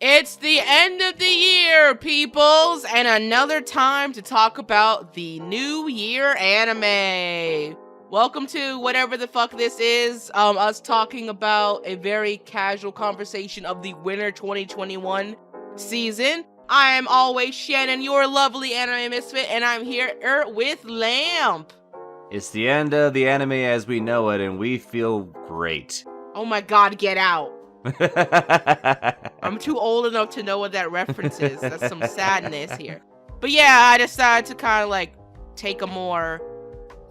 It's the end of the year, peoples, and another time to talk about the New Year anime. Welcome to whatever the fuck this is, us talking about a very casual conversation of the winter 2021 season. I am always Shannon, your lovely anime misfit, and I'm here with Lamp. It's the end of the anime as we know it, and we feel great. Oh my god, get out. I'm too old enough to know what that reference is. That's some sadness here. But yeah, I decided to kind of like take a more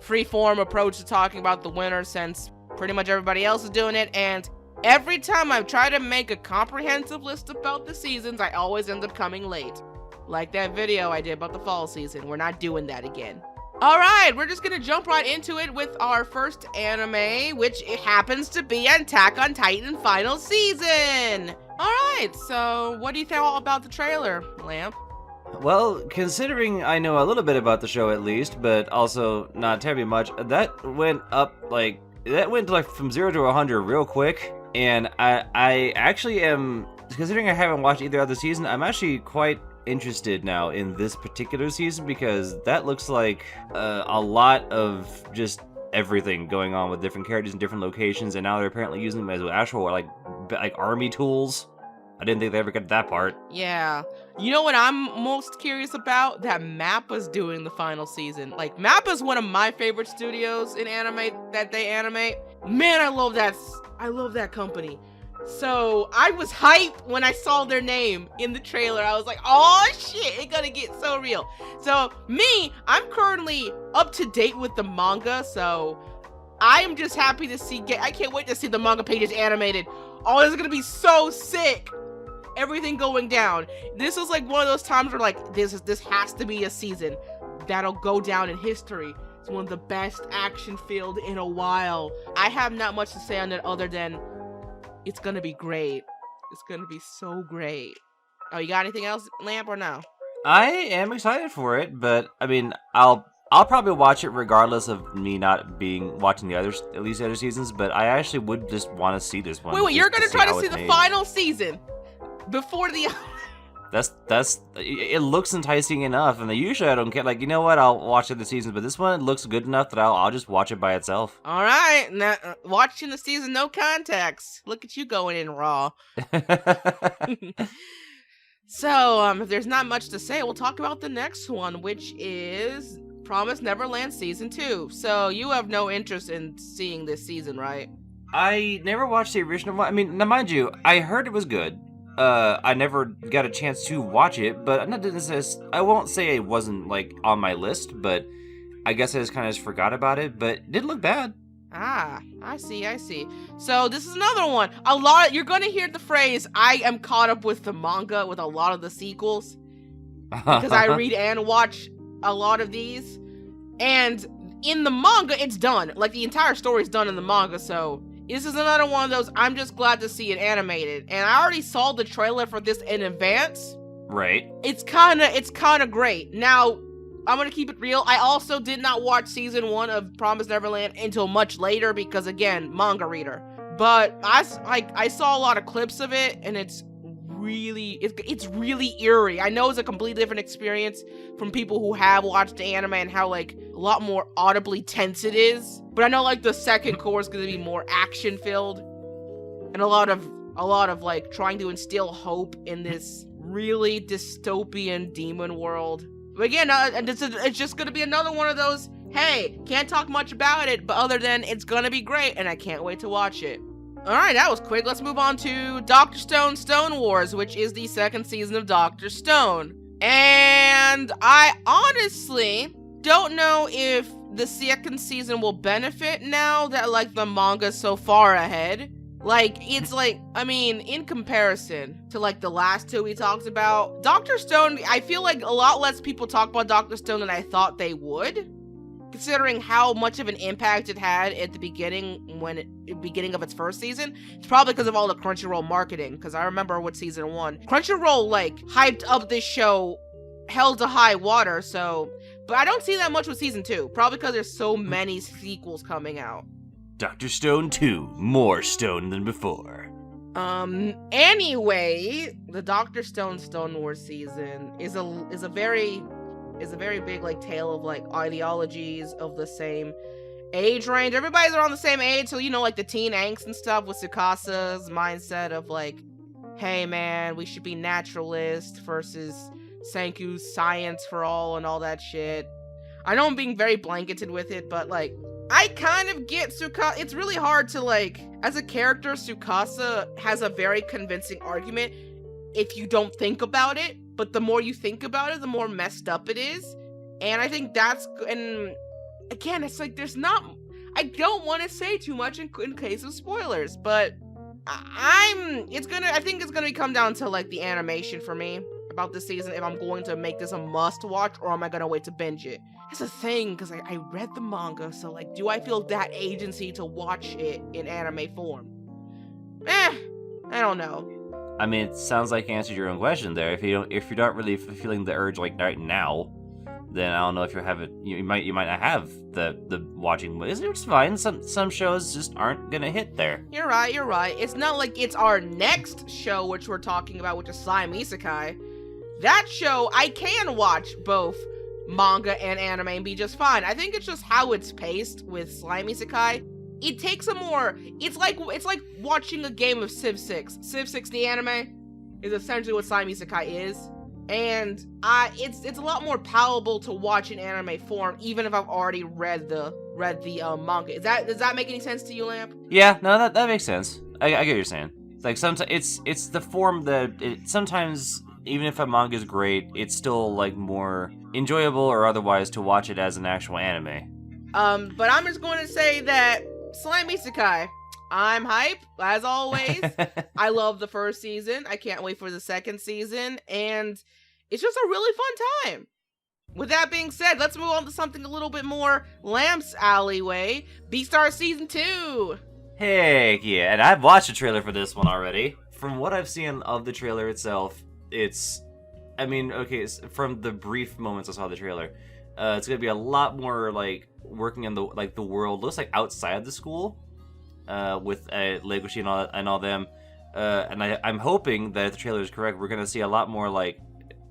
free-form approach to talking about the winter since pretty much everybody else is doing it. And every time I try to make a comprehensive list about the seasons, I always end up coming late. Like that video I did about the fall season. We're not doing that again. Alright, we're just gonna jump right into it with our first anime, which it happens to be Attack on Titan final season! Alright, so what do you think all about the trailer, Lamp? Well, considering I know a little bit about the show at least, but also not terribly much, that went from 0 to 100 real quick, and I actually am, considering I haven't watched either other season, I'm actually quite interested now in this particular season because that looks like a lot of just everything going on with different characters in different locations, and now they're apparently using them as actual like army tools. I didn't think they ever got to that part. Yeah. You know what I'm most curious about? That Mappa's doing the final season. Like, Mappa's one of my favorite studios in anime that they animate. Man, I love that company. So I was hyped when I saw their name in the trailer. I was like, oh shit, it's gonna get so real. So me, I'm currently up to date with the manga, so I am just happy to see, I can't wait to see the manga pages animated. Oh, this is gonna be so sick. Everything going down. This is like one of those times where like, this has to be a season that'll go down in history. It's one of the best action filled in a while. I have not much to say on it other than it's gonna be great. It's gonna be so great. Oh, you got anything else, Lamp, or no? I am excited for it, but I mean, I'll probably watch it regardless of me not watching the others, at least the other seasons. But I actually would just want to see this one. Wait, you're gonna try to see the final season before the? It looks enticing enough, and usually I don't care. Like, you know what? I'll watch the seasons, but this one looks good enough that I'll just watch it by itself. All right, now watching the season, no context. Look at you going in raw. So, if there's not much to say, we'll talk about the next one, which is Promised Neverland Season 2. So, you have no interest in seeing this season, right? I never watched the original one. I mean, now mind you, I heard it was good. I never got a chance to watch it, but I won't say it wasn't, like, on my list, but I guess I just kind of forgot about it, but it didn't look bad. Ah, I see. So this is another one. You're gonna hear the phrase, I am caught up with the manga with a lot of the sequels, because I read and watch a lot of these, and in the manga, it's done. Like, the entire story's done in the manga, so this is another one of those, I'm just glad to see it animated. And I already saw the trailer for this in advance. Right. It's kinda great. Now, I'm gonna keep it real. I also did not watch season 1 of Promised Neverland until much later because, again, manga reader. But I saw a lot of clips of it, and it's really eerie. I know it's a completely different experience from people who have watched the anime and how, like, a lot more audibly tense it is. But I know, like, the second core is gonna be more action filled and a lot of like trying to instill hope in this really dystopian demon world. But again, it's just gonna be another one of those, hey, can't talk much about it, but other than it's gonna be great and I can't wait to watch it. Alright, that was quick. Let's move on to Dr. Stone Stone Wars, which is the second season of Dr. Stone. And I honestly don't know if the second season will benefit now that, like, the manga's so far ahead. Like, it's like, I mean, in comparison to, like, the last two we talked about, Dr. Stone, I feel like a lot less people talk about Dr. Stone than I thought they would, considering how much of an impact it had at the beginning of its first season. It's probably because of all the Crunchyroll marketing, because I remember with season 1, Crunchyroll, like, hyped up this show held to high water, so, but I don't see that much with season 2, probably because there's so many sequels coming out. Dr. Stone 2, more stone than before. Anyway, the Dr. Stone Wars season is a very big like tale of like ideologies of the same age range. Everybody's around the same age, so like the teen angst and stuff with Tsukasa's mindset of like, hey man, we should be naturalist versus Senku's science for all that shit. I know I'm being very blanketed with it, but like I kind of get Tsukasa. It's really hard to like, as a character, Tsukasa has a very convincing argument if you don't think about it, but the more you think about it, the more messed up it is. And I think and again, it's like I don't want to say too much in case of spoilers, but I think it's gonna come down to like the animation for me about this season, if I'm going to make this a must watch or am I gonna wait to binge it. That's a thing, because I read the manga, so like, do I feel that agency to watch it in anime form? I don't know. I mean, it sounds like you answered your own question there. If you're not really feeling the urge like right now, then I don't know if you might not have the watching. It's fine. Some shows just aren't gonna hit there. You're right. It's not like it's our next show, which we're talking about, which is Slime Isekai. That show, I can watch both manga and anime and be just fine. I think it's just how it's paced with Slime Isekai. It takes it's like watching a game of Civ 6. Civ 6, the anime, is essentially what Slime Isekai is. And it's a lot more palatable to watch in anime form, even if I've already read the manga. Does that make any sense to you, Lamp? Yeah, no, that makes sense. I get what you're saying. Like sometimes it's the form that sometimes, even if a manga is great, it's still like more enjoyable or otherwise to watch it as an actual anime. But I'm just going to say that Slime Isekai, I'm hype, as always. I love the first season. I can't wait for the second season, and it's just a really fun time. With that being said, let's move on to something a little bit more Lamp's alleyway. Beastars Season 2! Heck yeah, and I've watched the trailer for this one already. From what I've seen of the trailer itself, from the brief moments I saw the trailer, it's gonna be a lot more like working in the world. Looks like outside the school, with Legoshi and all them. And I'm hoping that if the trailer is correct, we're gonna see a lot more like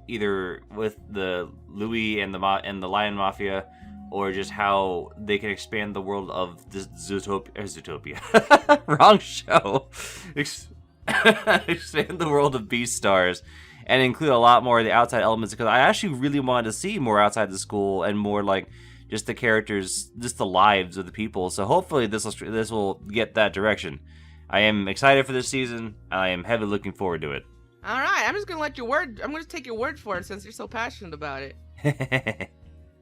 either with the Louis and the Lion Mafia, or just how they can expand the world of this Zootopia. Wrong show. Expand the world of Beastars and include a lot more of the outside elements, because I actually really wanted to see more outside the school and more like just the characters, just the lives of the people. So hopefully this will get that direction. I am excited for this season. I am heavily looking forward to it. All right, I'm just gonna I'm gonna take your word for it since you're so passionate about it.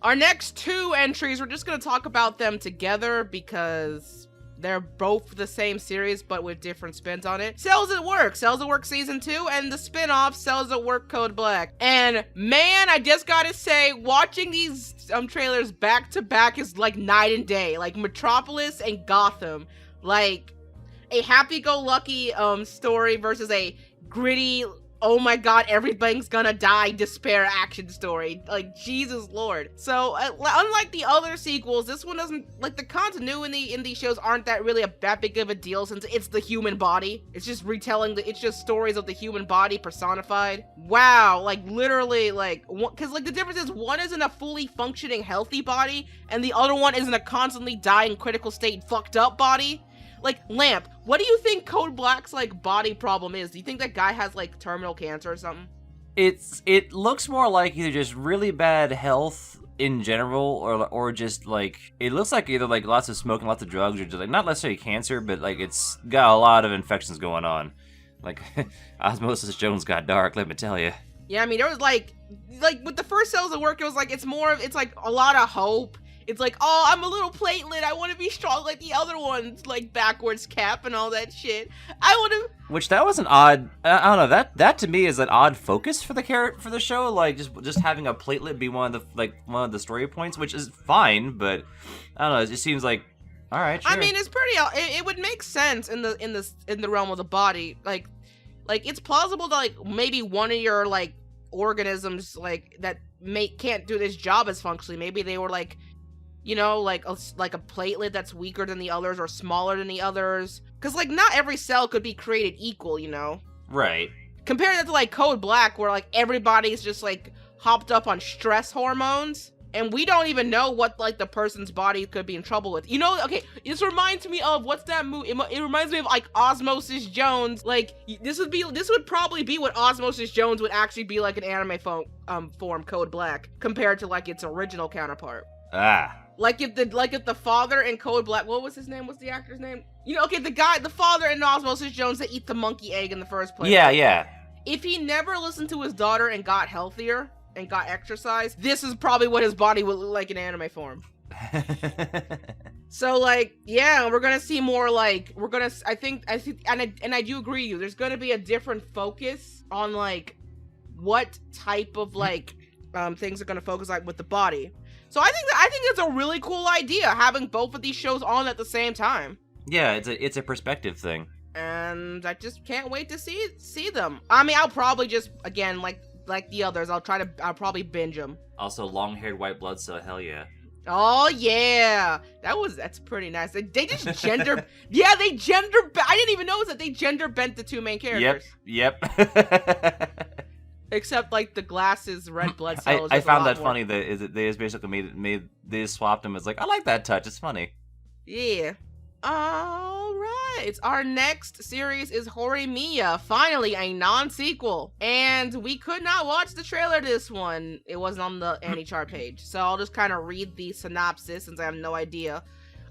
Our next two entries, we're just gonna talk about them together because they're both the same series, but with different spins on it. Cells at Work Season 2, and the spin-off Cells at Work Code Black. And man, I just gotta say, watching these trailers back to back is like night and day. Like Metropolis and Gotham. Like a happy-go-lucky story versus a gritty, oh my god, everything's gonna die despair action story. Like, Jesus Lord. So, unlike the other sequels, this one doesn't, like, the continuity in these shows aren't that big of a deal, since it's the human body. It's just it's just stories of the human body personified. Wow, like, literally, like, because, like, the difference is one is in a fully functioning, healthy body, and the other one is in a constantly dying, critical state, fucked up body. Like, Lamp, what do you think Code Black's, like, body problem is? Do you think that guy has, like, terminal cancer or something? It looks more like either just really bad health in general, or just, like, it looks like either, like, lots of smoking, lots of drugs, or just, like, not necessarily cancer, but, like, it's got a lot of infections going on. Like, Osmosis Jones got dark, let me tell you. Yeah, I mean, there was, like, with the first Cells at Work, it was, like, it's like, a lot of hope. It's like, oh, I'm a little platelet. I want to be strong like the other ones, like backwards cap and all that shit. I want to. Which that was an odd. I don't know. That to me is an odd focus for the show. Like just having a platelet be one of the story points, which is fine. But I don't know. It just seems like, all right. Sure. I mean, it's pretty. It would make sense in the realm of the body. Like it's plausible to like maybe one of your like organisms like that can't do this job as functionally. Maybe they were like You know, like a platelet that's weaker than the others or smaller than the others. Because, like, not every cell could be created equal, you know? Right. Compare that to, like, Code Black, where, like, everybody's just, like, hopped up on stress hormones. And we don't even know what, like, the person's body could be in trouble with. You know, okay, this reminds me of, what's that movie? It reminds me of, like, Osmosis Jones. Like, this would probably be what Osmosis Jones would actually be like an anime form, Code Black, compared to, like, its original counterpart. Ah. Like if the father in Code Black, what was his name? What's the actor's name? You know, okay, the father in Osmosis Jones that eat the monkey egg in the first place. Yeah. If he never listened to his daughter and got healthier and got exercise, this is probably what his body would look like in anime form. So, like, yeah, we're gonna see more, like, I think, and I do agree with you, there's gonna be a different focus on, like, what type of, like, things are gonna focus, like, with the body. So I think it's a really cool idea, having both of these shows on at the same time. Yeah, it's a perspective thing. And I just can't wait to see them. I mean, I'll probably just, again, like the others, I'll probably binge them. Also, long-haired white blood cell, hell yeah. Oh yeah, that's pretty nice. They just gender, yeah, I didn't even notice that they gender bent the two main characters. Yep. Except, like, the glasses, red blood cells. I found that funny. That they just basically they just swapped them. It's like, I like that touch. It's funny. Yeah. All right. Our next series is Horimiya. Finally, a non-sequel. And we could not watch the trailer to this one. It wasn't on the AniChart page. So I'll just kind of read the synopsis since I have no idea.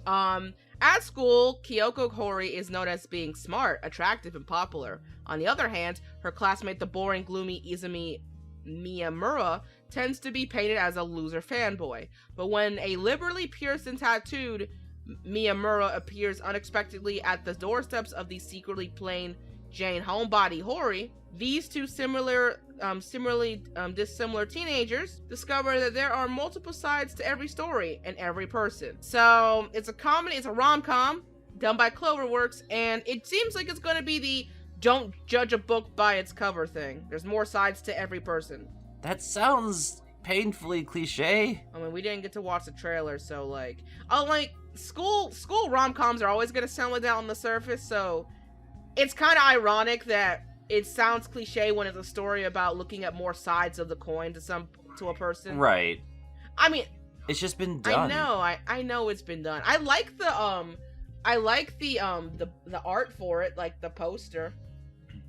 At school, Kyoko Hori is known as being smart, attractive, and popular. On the other hand, her classmate, the boring, gloomy Izumi Miyamura, tends to be painted as a loser fanboy. But when a liberally pierced and tattooed Miyamura appears unexpectedly at the doorsteps of the secretly plain Jane homebody Hori, these two similarly dissimilar teenagers discover that there are multiple sides to every story and every person. So it's a comedy, it's a rom-com done by Cloverworks, and it seems like it's going to be the don't judge a book by its cover thing. There's more sides to every person. That sounds painfully cliche. I mean, we didn't get to watch the trailer, so like school rom-coms are always going to sound like that on the surface, so it's kind of ironic that it sounds cliche when it's a story about looking at more sides of the coin to a person. Right. I mean, it's just been done. I know it's been done. I like the art for it, like the poster.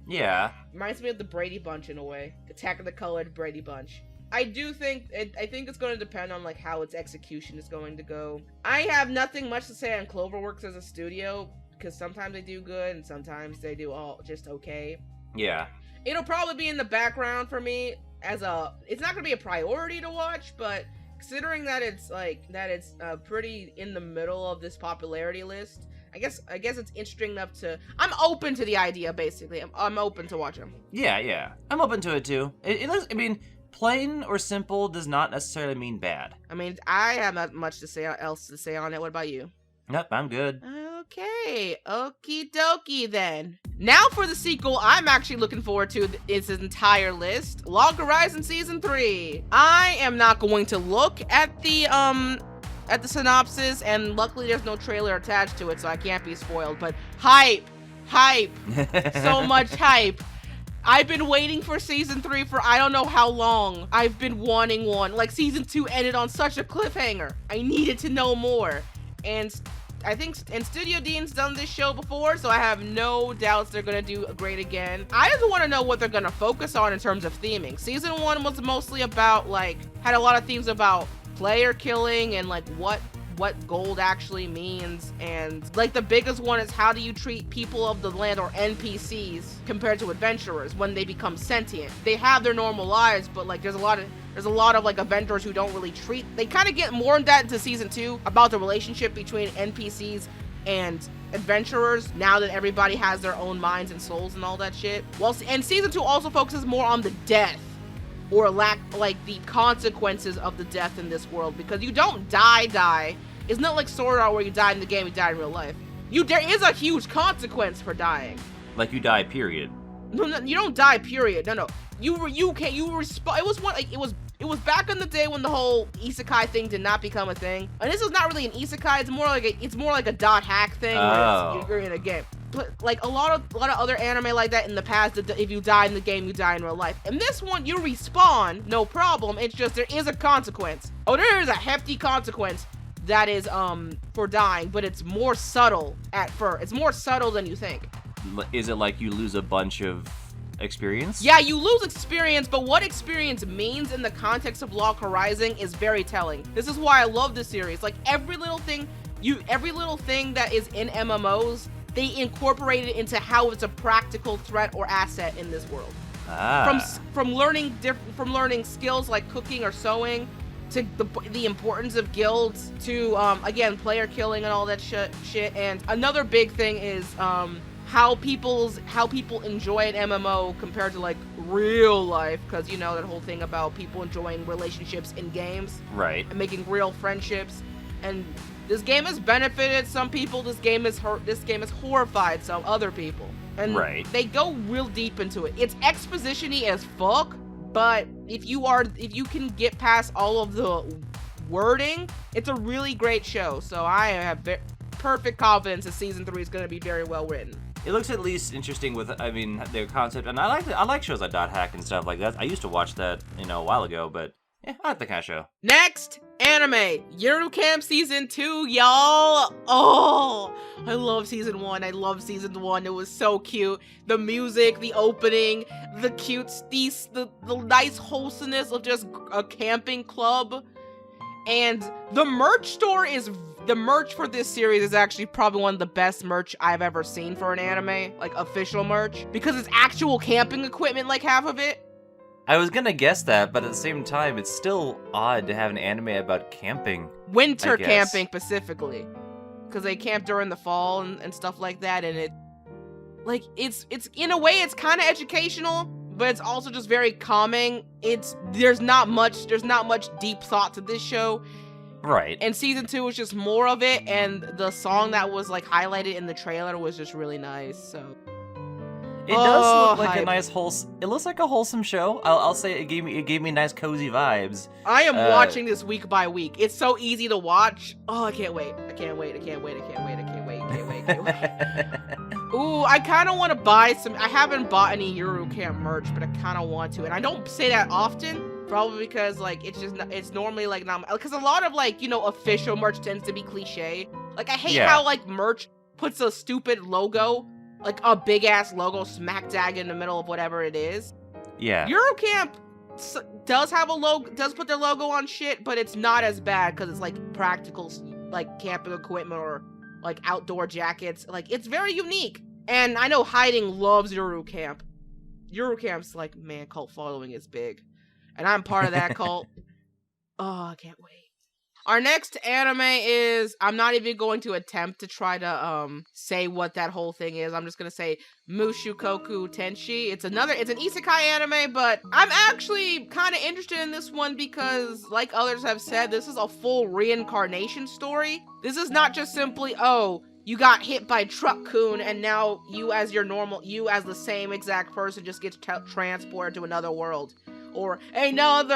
Yeah. Reminds me of the Brady Bunch in a way. Attack of the Colored Brady Bunch. I think it's going to depend on, like, how its execution is going to go. I have nothing much to say on Cloverworks as a studio, because sometimes they do good and sometimes they do all just okay. Yeah. It'll probably be in the background for me it's not going to be a priority to watch, but considering that it's pretty in the middle of this popularity list, I guess it's interesting enough to, I'm open to the idea, basically. I'm open to watch them. Yeah. I'm open to it too. I mean, plain or simple does not necessarily mean bad. I mean, I have not much else to say on it. What about you? Nope, I'm good. Okay, okie dokie then. Now for the sequel I'm actually looking forward to is his entire list. Log Horizon Season 3. I am not going to look at the synopsis, and luckily there's no trailer attached to it, so I can't be spoiled, but hype, so much hype. I've been waiting for Season 3 for I don't know how long. I've been wanting one. Like, Season 2 ended on such a cliffhanger. I needed to know more. And I think Studio Dean's done this show before, so I have no doubts they're gonna do great again. I just want to know what they're gonna focus on in terms of theming. Season 1 was mostly about, like, had a lot of themes about player killing and, like, what gold actually means, and, like, the biggest one is how do you treat people of the land, or NPCs, compared to adventurers when they become sentient. They have their normal lives, but, like, there's a lot of like adventurers who don't really treat. They kind of get more in that into Season 2 about the relationship between NPCs and adventurers now that everybody has their own minds and souls and all that shit. Well, and Season 2 also focuses more on the death or lack, like the consequences of the death in this world, because you don't die. It's not like Sword Art where you die in the game, you die in real life. There is a huge consequence for dying. Like you die, period. No, you don't die, period. No. You respawn. It it was back in the day when the whole isekai thing did not become a thing. And this is not really an isekai, it's more like a dot hack thing where you're in a game. But like a lot of other anime like that in the past, if you die in the game, you die in real life. In this one, you respawn, no problem. It's just there is a consequence. Oh, there is a hefty consequence that is for dying, but it's more subtle at first. It's more subtle than you think. Is it like you lose a bunch of experience? Yeah, you lose experience, but what experience means in the context of Log Horizon is very telling. This is why I love this series. Like every little thing that is in MMOs, they incorporate it into how it's a practical threat or asset in this world. From learning skills like cooking or sewing, to the importance of guilds, to again player killing and all that shit. And another big thing is how people enjoy an MMO compared to like real life, because you know that whole thing about people enjoying relationships in games, right, and making real friendships. And this game has benefited some people. This game has horrified some other people. And they go real deep into it. It's exposition-y as fuck, but if you can get past all of the wording, it's a really great show. So I have perfect confidence that season 3 is going to be very well written. It looks at least interesting with, I mean, their concept, and I like shows like Dot Hack and stuff like that. I used to watch that, a while ago, but yeah, I like that kind of show. Next anime, Yuru Camp Season 2, y'all. Oh, I love Season 1. I love Season 1. It was so cute. The music, the opening, the cute, the nice wholesomeness of just a camping club. And the merch for this series is actually probably one of the best merch I've ever seen for an anime, like official merch, because it's actual camping equipment, like half of it. I was gonna guess that, but at the same time, it's still odd to have an anime about camping. Winter camping specifically, because they camp during the fall and stuff like that, and it's in a way it's kind of educational, but it's also just very calming. There's not much deep thought to this show. Right. And season 2 was just more of it, and the song that was like highlighted in the trailer was just really nice. So it does look like a nice it looks like a wholesome show. I'll say it gave me nice cozy vibes. I am watching this week by week. It's so easy to watch. Oh, I can't wait. Ooh, I kind of want to buy some. I haven't bought any Yuru Camp merch, but I kind of want to. And I don't say that often, probably because like it's normally like not, because a lot of like, official merch tends to be cliche. Like I hate how like merch puts a stupid logo, like a big ass logo smack dab in the middle of whatever it is. Yeah. Yuru Camp does have a logo, does put their logo on shit, but it's not as bad because it's like practical, like camping equipment or like outdoor jackets. Like it's very unique. And I know Hiding loves Yuru Camp. Yuru Camp's like, man, cult following is big. And I'm part of that cult. Oh, I can't wait. Our next anime is, I'm not even going to attempt to try to say what that whole thing is. I'm just going to say Mushoku Tenshi. It's an isekai anime, but I'm actually kind of interested in this one because, like others have said, this is a full reincarnation story. This is not just simply, oh, you got hit by Truck-kun and now you as the same exact person just gets transported to another world. Or another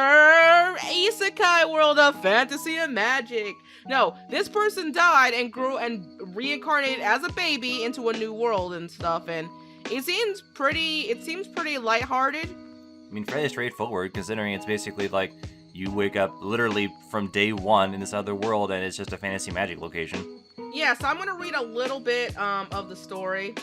isekai world of fantasy and magic. No, this person died and grew and reincarnated as a baby into a new world and stuff, and it seems pretty lighthearted. I mean, fairly straightforward, considering it's basically like you wake up literally from day one in this other world and it's just a fantasy magic location. Yeah, so I'm gonna read a little bit of the story.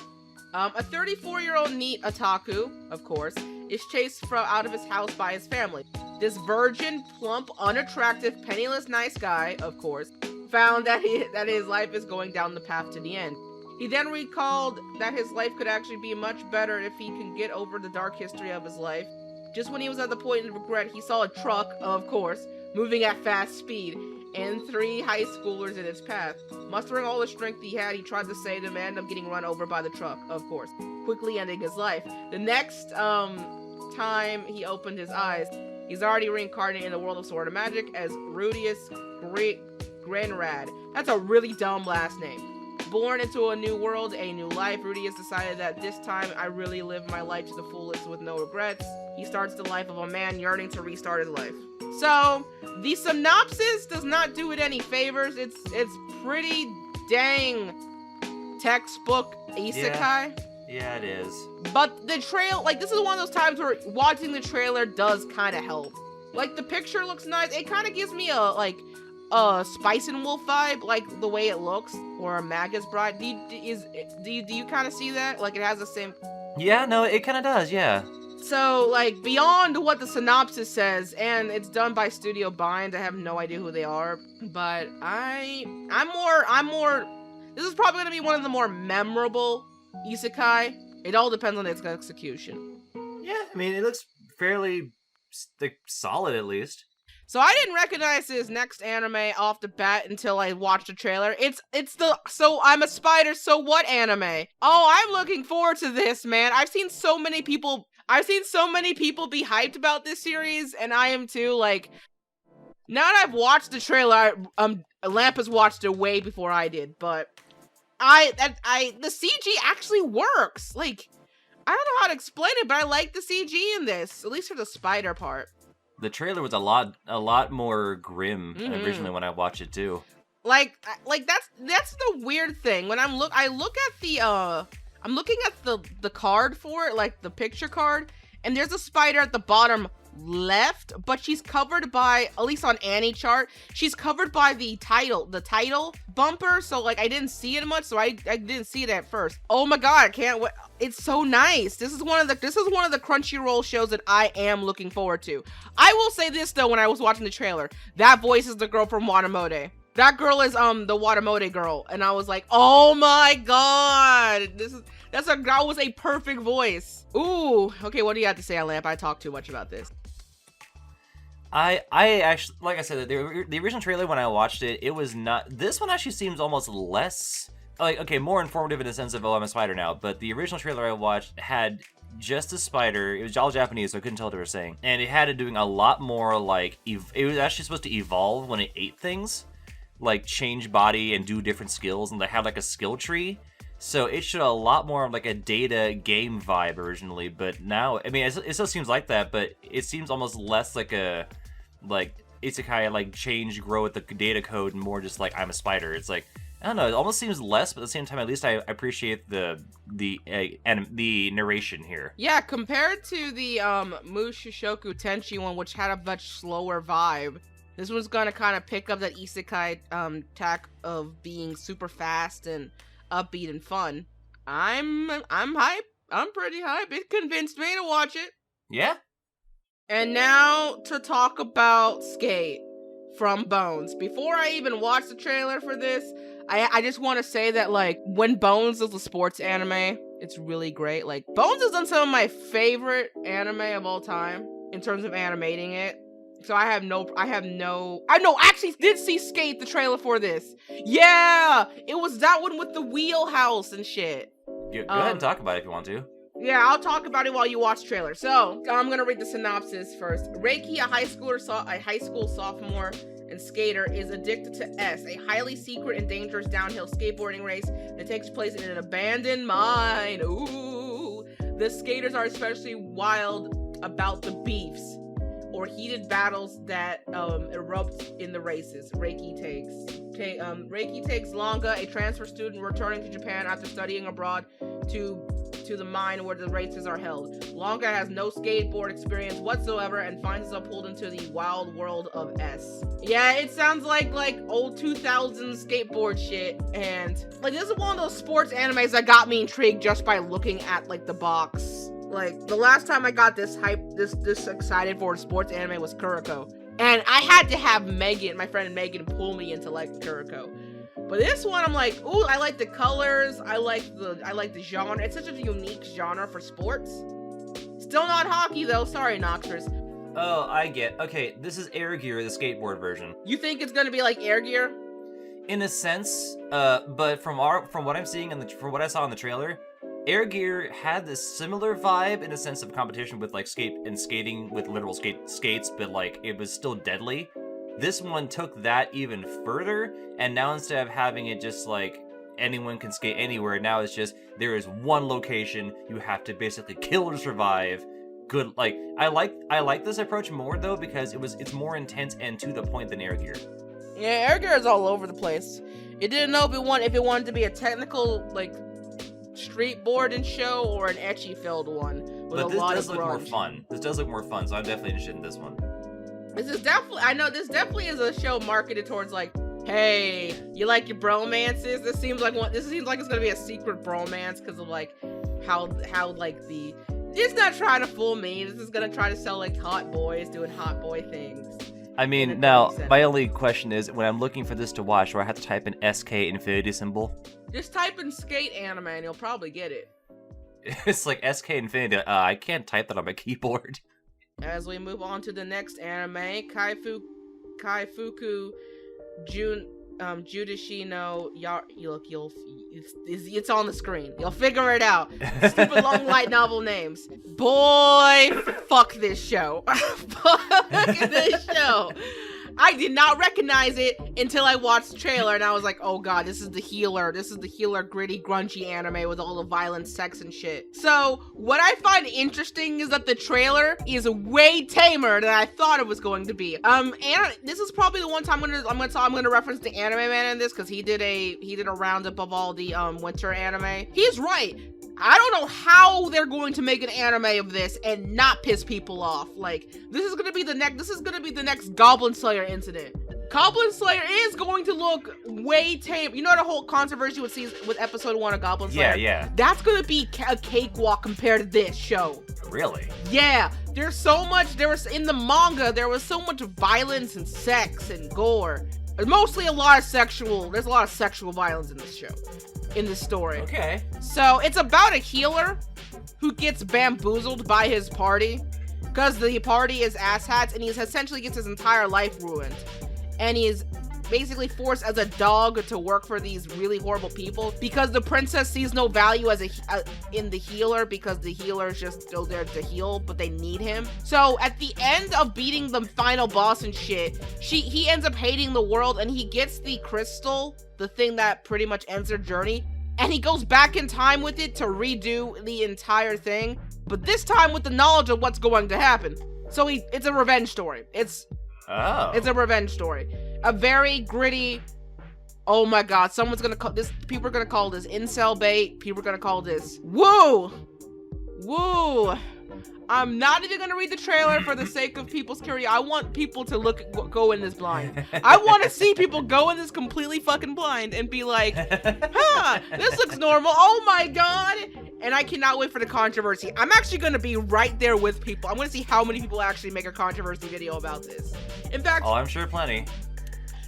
A 34-year-old neat otaku, of course, is chased out of his house by his family. This virgin, plump, unattractive, penniless nice guy, of course, found that his life is going down the path to the end. He then recalled that his life could actually be much better if he can get over the dark history of his life. Just when he was at the point of regret, he saw a truck, of course, moving at fast speed, and 3 high schoolers in its path. Mustering all the strength he had, he tried to save them and ended up getting run over by the truck, of course, quickly ending his life. The next time he opened his eyes, he's already reincarnated in the world of sword and magic as Rudius Grenrad. That's a really dumb last name. Born into a new world, a new life, Rudius decided that this time I really live my life to the fullest with no regrets. He starts the life of a man yearning to restart his life. So the synopsis does not do it any favors. It's pretty dang textbook isekai. Yeah, it is. But the trail, like, this is one of those times where watching the trailer does kind of help. Like, the picture looks nice. It kind of gives me a Spice and Wolf vibe, like the way it looks, or a Magus Bride. Do you kind of see that? Like, it has the same. Yeah, no, it kind of does. Yeah. So, like, beyond what the synopsis says, and it's done by Studio Bind. I have no idea who they are, but I'm more. This is probably gonna be one of the more memorable isekai. It all depends on its execution. Yeah, I mean, it looks fairly solid at least. So I didn't recognize this next anime off the bat until I watched the trailer. It's the So I'm a Spider, So What anime. Oh, I'm looking forward to this, man. I've seen so many people be hyped about this series, and I am too. Like, now that I've watched the trailer, Lamp has watched it way before I did, but the CG actually works. Like, I don't know how to explain it, but I like the CG in this, at least for the spider part. The trailer was a lot more grim originally when I watched it too. Like that's the weird thing. When I'm looking at the card for it, like the picture card, and there's a spider at the bottom left, but she's covered by, at least on Annie chart, she's covered by the title bumper, so like I didn't see it much, so I didn't see it at first. Oh my god, I can't wait. It's so nice. This is one of the Crunchyroll shows that I am looking forward to. I will say this though, when I was watching the trailer, that voice is the girl from Watamote. That girl is the Watamote girl, and I was like, oh my god, that was a perfect voice. Ooh, okay, what do you have to say, Lamp? I talked too much about this. I actually, like I said, the original trailer when I watched it, it was not. This one actually seems almost less, like, okay, more informative in the sense of, oh, I'm a spider now. But the original trailer I watched had just a spider. It was all Japanese, so I couldn't tell what they were saying. And it had it doing a lot more like, it was actually supposed to evolve when it ate things, like change body and do different skills, and they had like a skill tree. So it showed a lot more of like a data game vibe originally, but now, I mean, it still seems like that, but it seems almost less like a, like, isekai, like, change, grow with the data code, and more just like, I'm a spider. It's like, I don't know, it almost seems less, but at the same time, at least I appreciate the narration here. Yeah, compared to the Mushoku Tenshi one, which had a much slower vibe, this one's gonna kind of pick up that isekai tack of being super fast and upbeat and fun. I'm hype. I'm pretty hype. It convinced me to watch it. Yeah. And now to talk about Skate from Bones. Before I even watch the trailer for this, I just want to say that, like, when Bones is a sports anime, it's really great. Like, Bones has done some of my favorite anime of all time in terms of animating it. So I actually did see Skate, the trailer for this. Yeah, it was that one with the wheelhouse and shit. Go ahead and talk about it if you want to. Yeah, I'll talk about it while you watch the trailer. So, I'm gonna read the synopsis first. Reiki, a high school sophomore and skater, is addicted to S, a highly secret and dangerous downhill skateboarding race that takes place in an abandoned mine. Ooh. The skaters are especially wild about the beefs or heated battles that erupt in the races. Reiki takes Longa, a transfer student returning to Japan after studying abroad, to the mine where the races are held. Longa has no skateboard experience whatsoever and finds himself pulled into the wild world of S. Yeah, it sounds like old 2000s skateboard shit, and like this is one of those sports animes that got me intrigued just by looking at like the box. Like, the last time I got this excited for a sports anime was Kuroko. And I had to have my friend Megan, pull me into, like, Kuroko. But this one, I'm like, ooh, I like the colors, I like the genre. It's such a unique genre for sports. Still not hockey, though. Sorry, Noxers. Oh, I get. Okay, this is Air Gear, the skateboard version. You think it's gonna be like Air Gear? In a sense, but from what I'm seeing and from what I saw in the trailer, Air Gear had this similar vibe in a sense of competition with like skating with literal skates, but like it was still deadly. This one took that even further, and now instead of having it just like anyone can skate anywhere, now it's just there is one location, you have to basically kill to survive, good. Like I like this approach more though because it's more intense and to the point than Air Gear. Yeah, Air Gear is all over the place. It didn't know if it wanted to be a technical like street boarding show or an ecchi filled one. But this does look more fun. This does look more fun, so I'm definitely interested in this one. This definitely is a show marketed towards like, hey, you like your bromances? This seems like it's gonna be a secret bromance because of like how like it's not trying to fool me. This is gonna try to sell like hot boys doing hot boy things. I mean, now my only question is when I'm looking for this to watch, do I have to type an SK infinity symbol? Just type in skate anime and you'll probably get it. It's like SK infinity. I can't type that on my keyboard. As we move on to the next anime, Kaifuku Judishi no it's on the screen. You'll figure it out. Stupid long light novel names. Boy, fuck this show. Fuck this show. I did not recognize it until I watched the trailer and I was like, oh god, this is the healer. This is the healer gritty, grungy anime with all the violence, sex, and shit. So, what I find interesting is that the trailer is way tamer than I thought it was going to be. And this is probably the one time I'm gonna reference the Anime Man in this because he did a roundup of all the winter anime. He's right. I don't know how they're going to make an anime of this and not piss people off. Like, this is gonna be the next Goblin Slayer incident. Goblin Slayer is going to look way tame. You know the whole controversy with episode 1 of Goblin Slayer? Yeah. That's gonna be a cakewalk compared to this show. Really? Yeah. In the manga, there was so much violence and sex and gore. Mostly there's a lot of sexual violence in this show. In this story. Okay. So it's about a healer who gets bamboozled by his party because the party is asshats and he essentially gets his entire life ruined. And he is basically forced as a dog to work for these really horrible people because the princess sees no value in the healer because the healer is just still there to heal, but they need him. So at the end of beating the final boss and shit, he ends up hating the world and he gets the crystal, the thing that pretty much ends their journey, and he goes back in time with it to redo the entire thing, but this time with the knowledge of what's going to happen. So it's a revenge story. It's a revenge story. A very gritty, oh my god, people are gonna call this incel bait, people are gonna call this woo. I'm not even gonna read the trailer for the sake of people's curiosity. I want people to go in this blind. I want to see people go in this completely fucking blind and be like, this looks normal, oh my god. And I cannot wait for the controversy. I'm actually gonna be right there with people. I'm gonna see how many people actually make a controversy video about this. In fact, I'm sure plenty.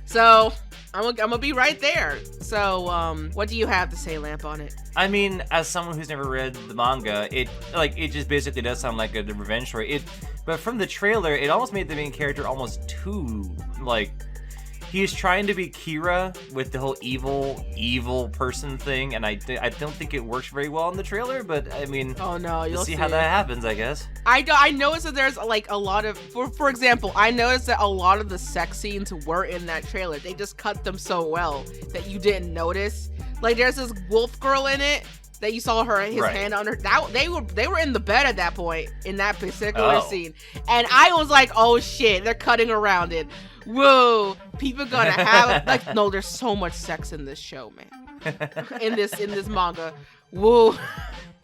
So, I'm gonna be right there. So, what do you have to say, Lamp, on it? I mean, as someone who's never read the manga, it just basically does sound like a revenge story. But from the trailer, it almost made the main character almost too, like, he's trying to be Kira with the whole evil person thing, and I don't think it works very well in the trailer, but I mean, oh no, you'll see how that happens, I guess. I noticed that there's like a lot of, for example, I noticed that a lot of the sex scenes were in that trailer. They just cut them so well that you didn't notice. Like there's this wolf girl in it that you saw his hand on her. They were in the bed at that point in that particular scene, and I was like, oh shit, they're cutting around it. Whoa, people gonna have like no. There's so much sex in this show, man. in this manga, whoa.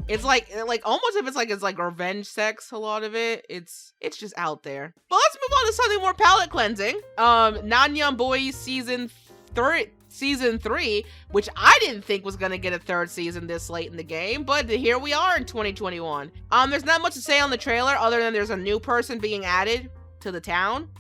It's like almost if it's like revenge sex. A lot of it, it's just out there. But let's move on to something more palate cleansing. Nanyan Boy season 3, which I didn't think was gonna get a 3rd season this late in the game, but here we are in 2021. There's not much to say on the trailer other than there's a new person being added to the town,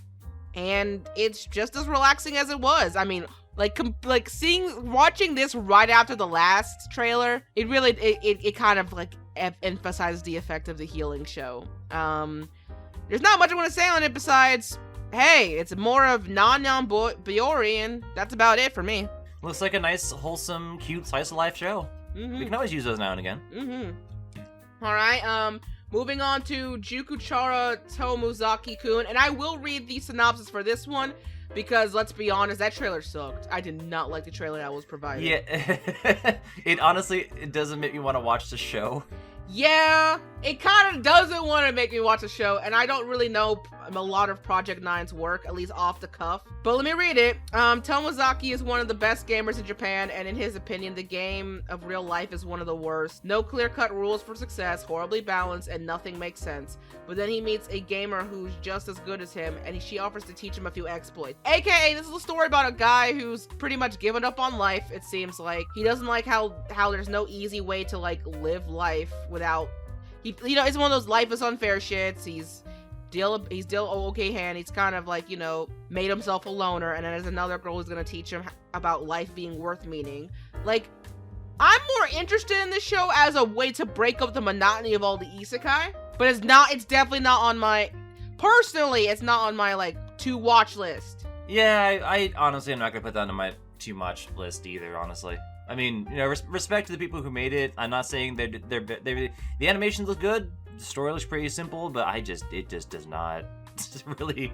and it's just as relaxing as it was. I mean, watching this right after the last trailer, it really it kind of like emphasizes the effect of the healing show. There's not much I want to say on it besides, hey, it's more of Nanyan Biori, and that's about it for me. Looks like a nice, wholesome, cute slice of life show. Mm-hmm. We can always use those now and again. Mm-hmm. All right. Moving on to Jaku-Chara Tomozaki-kun, and I will read the synopsis for this one because let's be honest, that trailer sucked. I did not like the trailer that was provided. Yeah, it honestly doesn't make me want to watch the show. Yeah, It kind of doesn't want to make me watch a show, and I don't really know a lot of Project 9's work, at least off the cuff. But let me read it. Tomozaki is one of the best gamers in Japan, and in his opinion, the game of real life is one of the worst. No clear-cut rules for success, horribly balanced, and nothing makes sense. But then he meets a gamer who's just as good as him, and she offers to teach him a few exploits. AKA, this is a story about a guy who's pretty much given up on life, it seems like. He doesn't like how there's no easy way to, like, live life without... it's one of those life is unfair shits. He's still okay hand. He's kind of like, made himself a loner, and then there's another girl who's gonna teach him about life being worth meaning. Like, I'm more interested in this show as a way to break up the monotony of all the isekai, but it's definitely not on my, personally, it's not on my, like, to watch list. Yeah, I honestly am not gonna put that on my too much list either, honestly. I mean, respect to the people who made it. I'm not saying the animations look good, the story looks pretty simple, but it just does not really.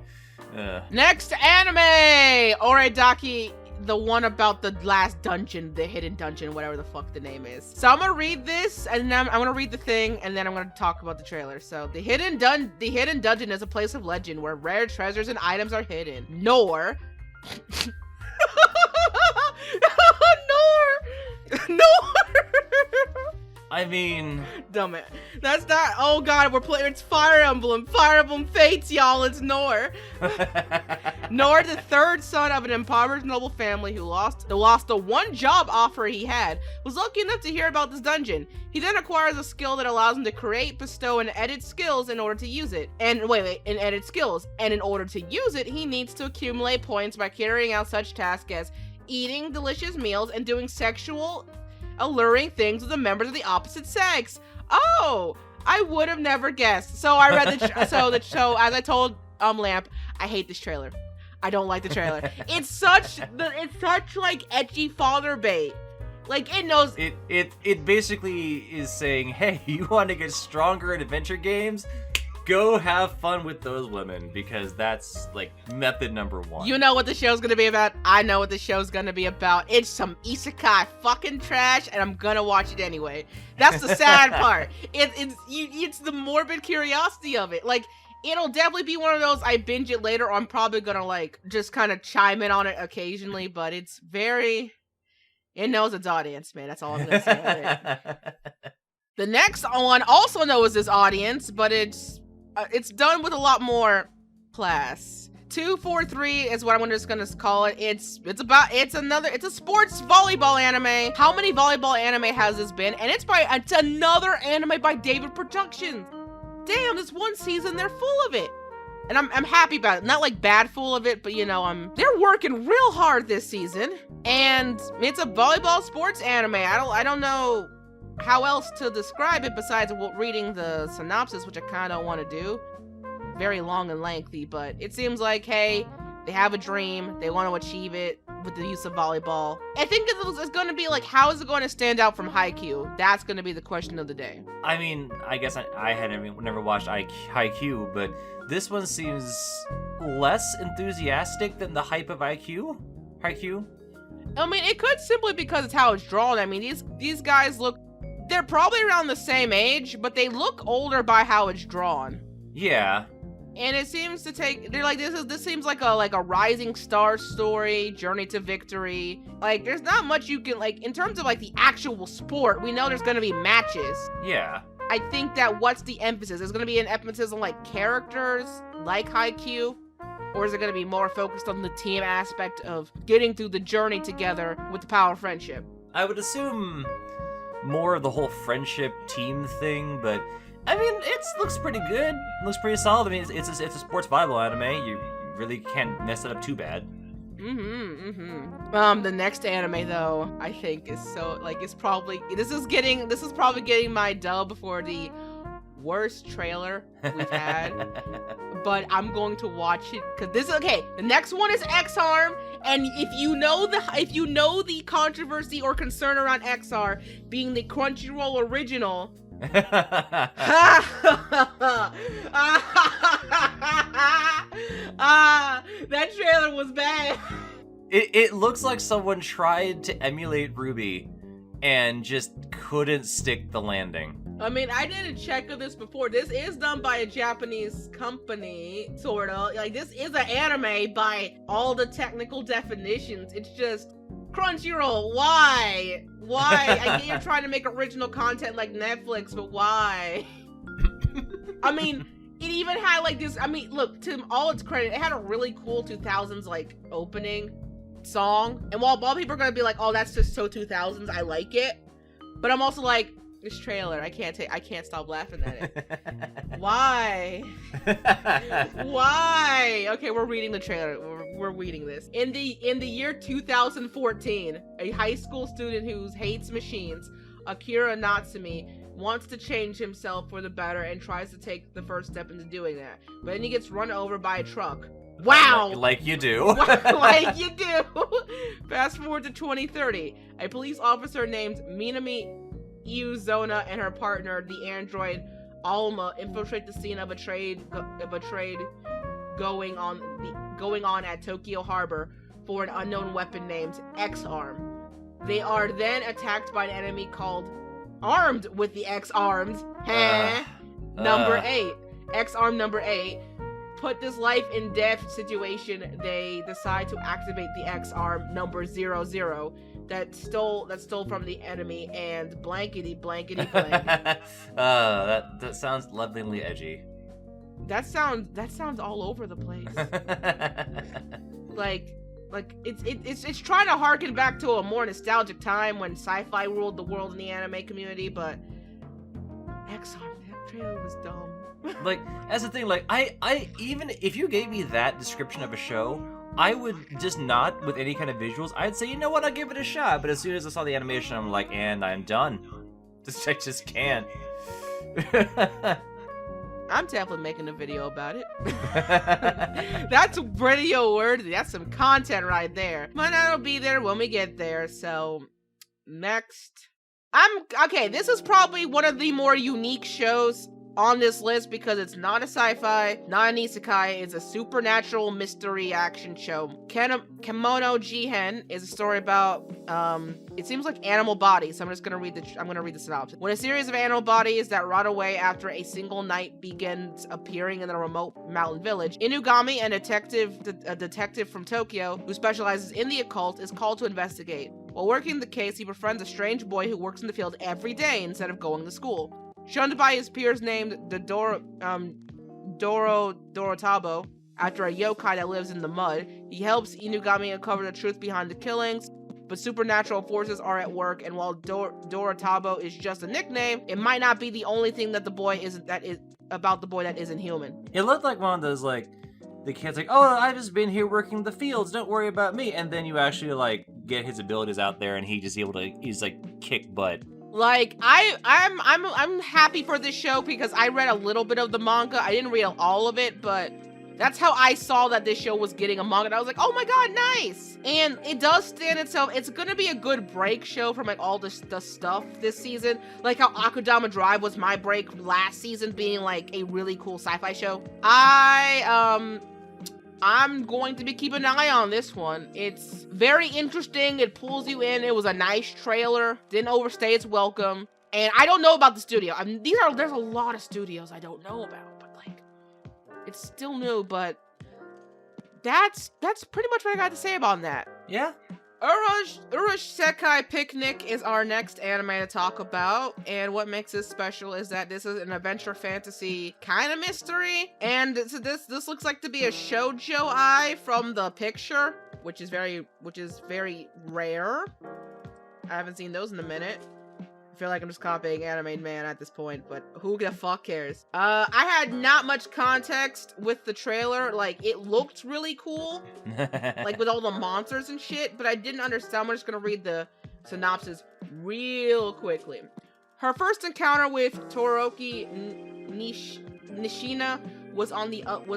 Next anime, Oredaki, the one about the last dungeon, the hidden dungeon, whatever the fuck the name is. So I'm gonna read this, and then I'm gonna read the thing, and then I'm gonna talk about the trailer. So the hidden dungeon is a place of legend where rare treasures and items are hidden. Nor. I mean, dumb it. That's not. Oh god, we're playing. It's Fire Emblem Fates, y'all. It's Nor. Nor, the third son of an impoverished noble family who lost the one job offer he had, was lucky enough to hear about this dungeon. He then acquires a skill that allows him to create, bestow, and edit skills in order to use it. And edit skills. And in order to use it, he needs to accumulate points by carrying out such tasks as eating delicious meals and doing sexual alluring things with the members of the opposite sex. Oh, I would have never guessed. So I read the show, as I told Lamp, I hate this trailer. I don't like the trailer. It's such like ecchi father bait. Like, it knows it basically is saying, hey, you want to get stronger in adventure games? Go have fun with those women, because that's, like, method number one. You know what the show's gonna be about? I know what the show's gonna be about. It's some isekai fucking trash, and I'm gonna watch it anyway. That's the sad part. It's the morbid curiosity of it. Like, it'll definitely be one of those, I binge it later, or I'm probably gonna, like, just kind of chime in on it occasionally, but it's very... It knows its audience, man. That's all I'm gonna say. The next one also knows its audience, but it's done with a lot more class. 243 is what I'm just gonna call it. It's a sports volleyball anime. How many volleyball anime has this been? And it's another anime by David Productions. Damn, this one season they're full of it. And I'm happy about it. Not like bad full of it, but they're working real hard this season. And it's a volleyball sports anime. I don't know how else to describe it besides reading the synopsis, which I kind of want to do. Very long and lengthy, but it seems like, hey, they have a dream, they want to achieve it with the use of volleyball. I think it's going to be like, how is it going to stand out from Haikyuu? That's going to be the question of the day. I mean, I guess I had never watched Haikyuu, but this one seems less enthusiastic than the hype of Haikyuu. I mean, it could simply because it's how it's drawn. I mean, these guys they're probably around the same age, but they look older by how it's drawn. Yeah. And it seems to they're like, this seems like a rising star story, journey to victory. Like, there's not much you can, like, in terms of, like, the actual sport, we know there's gonna be matches. Yeah. I think that what's the emphasis? Is gonna be an emphasis on, like, characters, like Haikyuu? Or is it gonna be more focused on the team aspect of getting through the journey together with the power of friendship? I would assume more of the whole friendship team thing, but I mean, it looks pretty good. It looks pretty solid. I mean, it's a sports Bible anime. You really can't mess it up too bad. The next anime though, I think is so, like, this is probably getting my dub for the worst trailer we've had. But I'm going to watch it because the next one is X-Arm, and if you know the controversy or concern around X-Arm being the Crunchyroll original, that trailer was bad. It looks like someone tried to emulate Ruby and just couldn't stick the landing. I mean, I didn't check of this before. This is done by a Japanese company, sorta. Like, this is an anime by all the technical definitions. It's just, Crunchyroll, why? Why? I get you're trying to make original content like Netflix, but why? I mean, it even had like this, I mean, look, to all its credit, it had a really cool 2000s like opening song. And while people are gonna be like, oh, that's just so 2000s, I like it. But I'm also like, this trailer, I can't stop laughing at it. Why? Why? Okay, we're reading the trailer. We're reading this. In the year 2014, a high school student who hates machines, Akira Natsumi, wants to change himself for the better and tries to take the first step into doing that. But then he gets run over by a truck. Wow! Like you do. Like you do. Fast forward to 2030. A police officer named Minami Iuzona and her partner, the android Alma, infiltrate the scene of a trade going on at Tokyo Harbor for an unknown weapon named X-Arm. They are then attacked by an enemy called Armed with the X-Armed. Number 8. X-Arm number 8. Put this life and death situation, they decide to activate the X-Arm number 00 that stole from the enemy and blankety blank. That sounds lovingly edgy. That sounds all over the place. like it's trying to harken back to a more nostalgic time when sci-fi ruled the world in the anime community, but X-Arm, that trailer was dumb. Like, that's the thing, like, I even if you gave me that description of a show, I would just not with any kind of visuals. I'd say, you know what, I'll give it a shot. But as soon as I saw the animation, I'm like, and I'm done. I just can't. I'm definitely making a video about it. That's video worthy. That's some content right there. But that'll be there when we get there. So, next. Okay, this is probably one of the more unique shows on this list because it's not a sci-fi, not an isekai, it's a supernatural mystery action show. Kemono Jihen is a story about, it seems like animal bodies, so I'm gonna read the synopsis. When a series of animal bodies that rot away after a single night begins appearing in a remote mountain village, Inugami, a detective from Tokyo who specializes in the occult, is called to investigate. While working the case, he befriends a strange boy who works in the field every day instead of going to school. Shunned by his peers named the Dorotabo, after a yokai that lives in the mud, he helps Inugami uncover the truth behind the killings, but supernatural forces are at work, and while Dorotabo is just a nickname, it might not be the only thing that the boy isn't human. It looked like one of those, like, the kid's like, oh, I've just been here working the fields, don't worry about me, and then you actually, like, get his abilities out there, and he's like, kick butt. Like, I'm happy for this show because I read a little bit of the manga. I didn't read all of it, but that's how I saw that this show was getting a manga. And I was like, oh my god, nice! And it does stand itself. It's gonna be a good break show from like all the stuff this season. Like how Akudama Drive was my break last season, being like a really cool sci-fi show. I'm going to be keeping an eye on this one. It's very interesting. It pulls you in. It was a nice trailer. Didn't overstay its welcome. And I don't know about the studio. I mean, there's a lot of studios I don't know about, but like, it's still new. But that's pretty much what I got to say about that. Yeah. Urushisekai Picnic is our next anime to talk about, and what makes this special is that this is an adventure fantasy kind of mystery, and this looks like to be a shoujo-ai from the picture, which is very rare. I haven't seen those in a minute. I feel like I'm just copying Anime Man at this point, but who the fuck cares? I had not much context with the trailer. Like, it looked really cool, like with all the monsters and shit, but I didn't understand. I'm just gonna read the synopsis real quickly. Her first encounter with Toroki Nishina was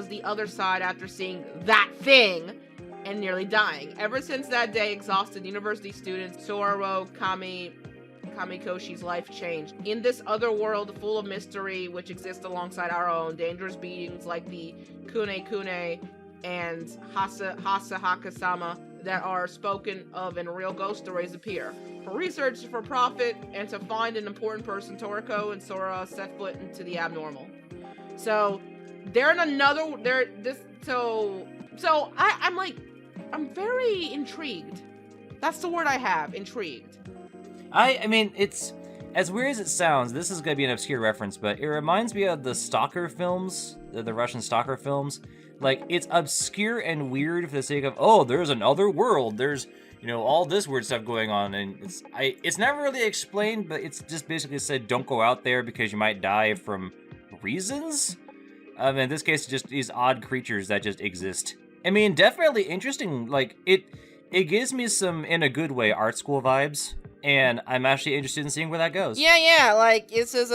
the other side after seeing that thing and nearly dying. Ever since that day, exhausted university student Sororo Kamikoshi's life changed. In this other world full of mystery, which exists alongside our own, dangerous beings like the Kune and Hasa Hakasama that are spoken of in real ghost stories appear. for research, for profit, and to find an important person. Toriko and Sora set foot into the abnormal. So they're in another. I'm very intrigued. That's the word I have. Intrigued. I mean, it's as weird as it sounds. This is gonna be an obscure reference, but it reminds me of the Stalker films, the Russian Stalker films. Like, it's obscure and weird for the sake of, oh, there's another world. There's, all this weird stuff going on, and it's never really explained, but it's just basically said, don't go out there because you might die from reasons. In this case, just these odd creatures that just exist. I mean, definitely interesting. Like, it gives me some, in a good way, art school vibes, and I'm actually interested in seeing where that goes. Yeah, like, this is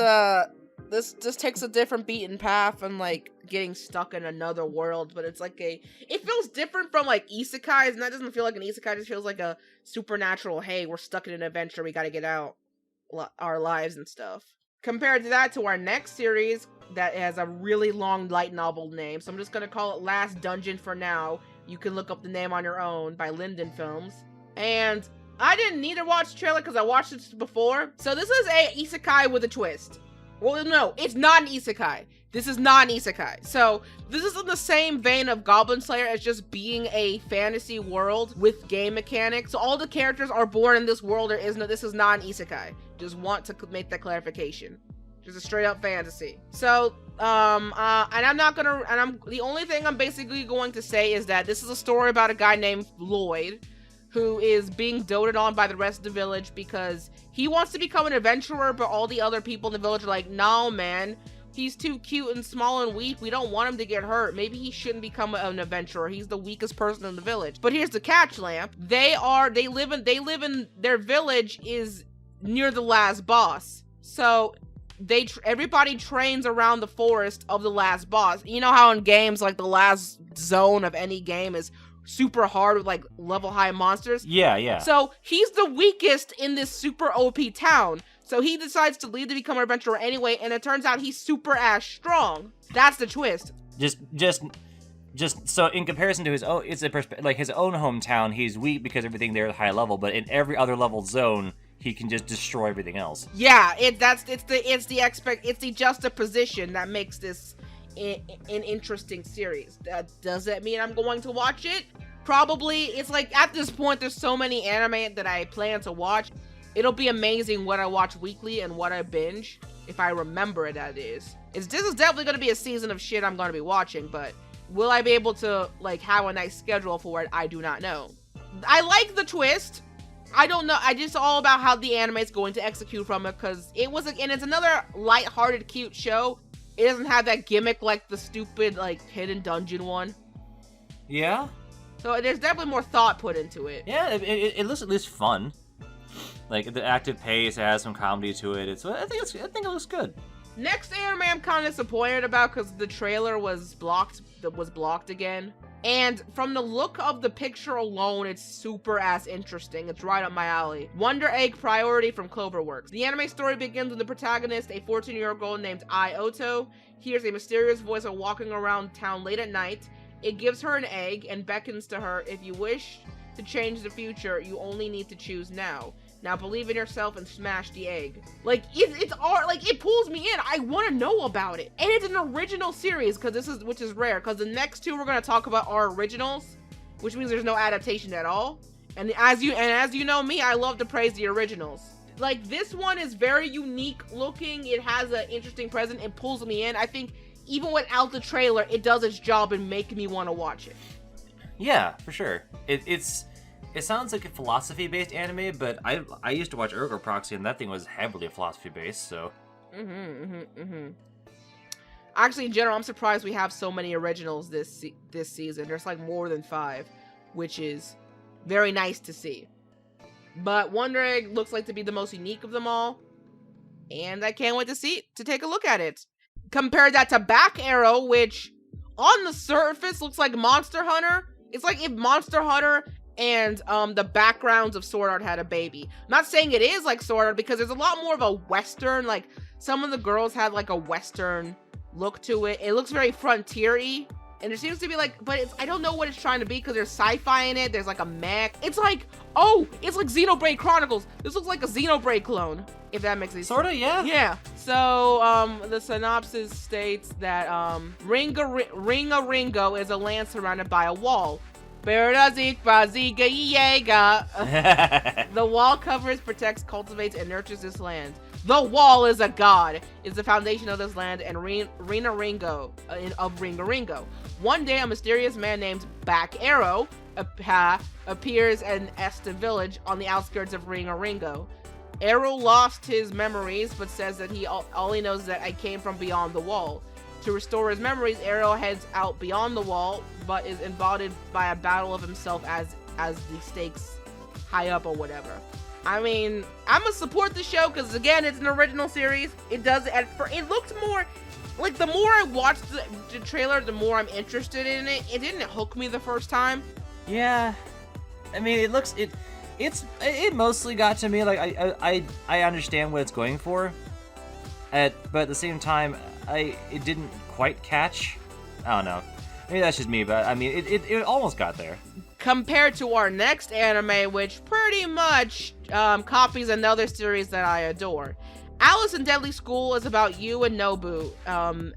this takes a different beaten path and, like, getting stuck in another world, but it's like it feels different from, like, isekais, and that doesn't feel like an isekai, it just feels like a supernatural, hey, we're stuck in an adventure, we gotta get out our lives and stuff. Compared to that, to our next series, that has a really long light novel name, so I'm just gonna call it Last Dungeon for now. You can look up the name on your own, by Linden Films. And I didn't need to watch the trailer because I watched it before. So this is a isekai with a twist. Well, no, it's not an isekai. This is not an isekai. So this is in the same vein of Goblin Slayer as just being a fantasy world with game mechanics. So all the characters are born in this world. This is not an isekai. Just want to make that clarification. Just a straight up fantasy. So, the only thing I'm basically going to say is that this is a story about a guy named Lloyd, who is being doted on by the rest of the village because he wants to become an adventurer, but all the other people in the village are like, no, man, he's too cute and small and weak. We don't want him to get hurt. Maybe he shouldn't become an adventurer. He's the weakest person in the village. But here's the catch, Lamp. They live in their village is near the last boss. So everybody trains around the forest of the last boss. You know how in games, like, the last zone of any game is super hard with, like, level high monsters? Yeah. So he's the weakest in this super OP town. So he decides to leave to become an adventurer anyway, and it turns out he's super ass strong. That's the twist. Just so in comparison to his own, his own hometown, he's weak because everything there is high level, but in every other level zone, he can just destroy everything else. Yeah, it's the juxtaposition that makes this an interesting series. Does that mean I'm going to watch it? Probably. It's like, at this point, there's so many anime that I plan to watch. It'll be amazing what I watch weekly and what I binge, if I remember it, that is. This is definitely going to be a season of shit I'm going to be watching, but will I be able to, like, have a nice schedule for it? I do not know. I like the twist. I don't know. I just all about how the anime is going to execute from it, because and it's another light-hearted, cute show. It doesn't have that gimmick like the stupid, like, hidden dungeon one. Yeah. So there's definitely more thought put into it. Yeah, it looks at least fun. Like, the active pace has some comedy to it. I think it looks good. Next anime I'm kind of disappointed about because the trailer was blocked again. And from the look of the picture alone, it's super ass interesting. It's right up my alley. Wonder Egg Priority from Cloverworks. The anime story begins with the protagonist, a 14-year-old girl named Ai Oto, hears a mysterious voice while walking around town late at night. It gives her an egg and beckons to her, if you wish to change the future, you only need to choose now. Now believe in yourself and smash the egg. Like, it's art, like, it pulls me in. I want to know about it. And it's an original series, which is rare, because the next two we're going to talk about are originals, which means there's no adaptation at all. And as you know me, I love to praise the originals. Like, this one is very unique looking. It has an interesting present. It pulls me in. I think even without the trailer, it does its job in making me want to watch it. Yeah, for sure. It sounds like a philosophy-based anime, but I used to watch Ergo Proxy, and that thing was heavily philosophy-based, so... Actually, in general, I'm surprised we have so many originals this season. There's, like, more than 5, which is very nice to see. But Wonder Egg looks like to be the most unique of them all, and I can't wait to take a look at it. Compare that to Back Arrow, which, on the surface, looks like Monster Hunter. It's like if Monster Hunter and the backgrounds of Sword Art had a baby. I'm not saying it is like Sword Art, because there's a lot more of a Western, like, some of the girls had, like, a Western look to it. It looks very frontier-y, And there seems to be like, but I don't know what it's trying to be because there's sci-fi in it. There's like a mech. It's like, oh, it's like Xenoblade Chronicles. This looks like a Xenoblade clone, if that makes any sense. Sorta, yeah. Yeah. So, the synopsis states that, Ringo is a land surrounded by a wall. The wall covers, protects, cultivates, and nurtures this land. The wall is a god, is the foundation of this land, and Ringo of Ringo. One day, a mysterious man named Back Arrow appears in Esta village on the outskirts of Ringo. Arrow lost his memories, but says that all he knows is that I came from beyond the wall. To restore his memories, Arrow heads out beyond the wall, but is embodied by a battle of himself as the stakes high up or whatever. I mean, I'm gonna support the show because again, it's an original series. It looks more like, the more I watched the trailer, the more I'm interested in it. It didn't hook me the first time. Yeah, I mean, it mostly got to me. Like I understand what it's going for, but at the same time, it didn't quite catch. I don't know. Maybe that's just me, but I mean, it almost got there. Compared to our next anime, which pretty much copies another series that I adore. Alice in Deadly School is about Yu and Nobu.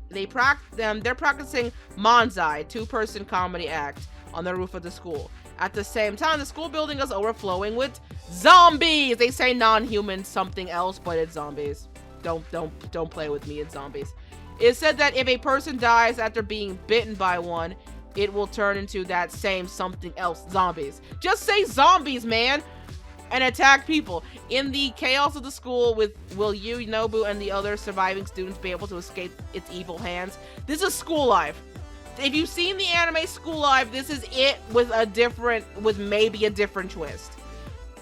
They're practicing manzai, two-person comedy act, on the roof of the school. At the same time, the school building is overflowing with zombies. They say non-human something else, but it's zombies. Don't play with me. It's zombies. It's said that if a person dies after being bitten by one, it will turn into that same something else, zombies. Just say zombies, man, and attack people. In the chaos of the school, will Yu, Nobu, and the other surviving students be able to escape its evil hands? This is School Life. If you've seen the anime School Life, this is it with maybe a different twist.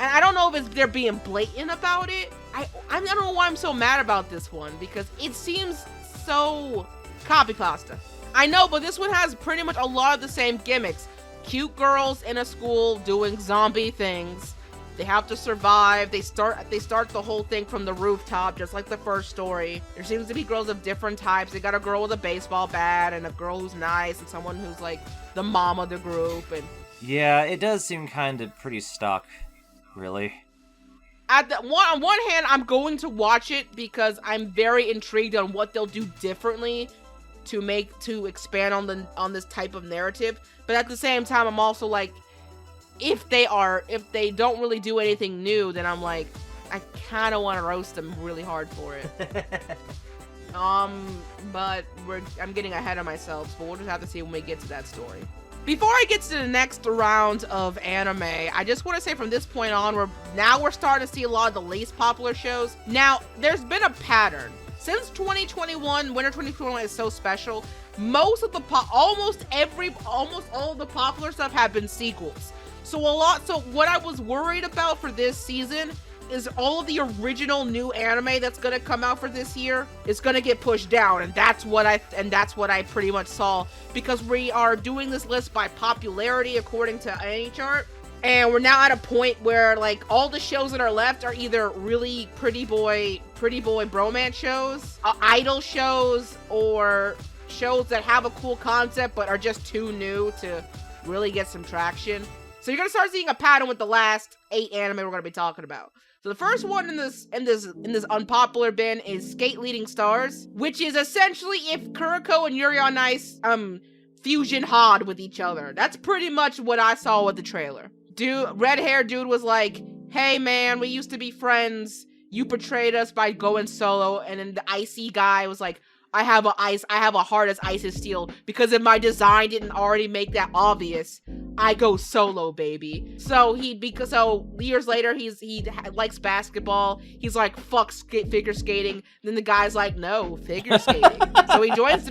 And I don't know if they're being blatant about it. I don't know why I'm so mad about this one, because it seems so copy pasta. I know, but this one has pretty much a lot of the same gimmicks. Cute girls in a school doing zombie things. They have to survive. They start the whole thing from the rooftop, just like the first story. There seems to be girls of different types. They got a girl with a baseball bat, and a girl who's nice, and someone who's like the mom of the group. And yeah, it does seem kind of pretty stock, really. On one hand, I'm going to watch it because I'm very intrigued on what they'll do differently to expand on this type of narrative. But at the same time, I'm also like, if they don't really do anything new, then I'm like, I kind of want to roast them really hard for it. But I'm getting ahead of myself, but we'll just have to see when we get to that story. Before I get to the next round of anime, I just want to say from this point on, we're starting to see a lot of the least popular shows. Now, there's been a pattern. Since 2021, Winter 2021 is so special, almost all of the popular stuff have been sequels. So what I was worried about for this season is all of the original new anime that's gonna come out for this year is gonna get pushed down, and that's what I pretty much saw, because we are doing this list by popularity according to AnyChart, and we're now at a point where like all the shows that are left are either really pretty boy bromance shows, idol shows, or shows that have a cool concept but are just too new to really get some traction. So you're gonna start seeing a pattern with the last 8 anime we're gonna be talking about. So the first one in this unpopular bin is Skate Leading Stars, which is essentially if Kuroko and Yuri on Ice fusion hard with each other. That's pretty much what I saw with the trailer. Red-haired dude was like, "Hey man, we used to be friends. You betrayed us by going solo." And then the icy guy was like, I have a heart as ice is steel, because if my design didn't already make that obvious, I go solo, baby. So years later, he likes basketball. He's like, fuck figure skating. Then the guy's like, no, figure skating. So he joins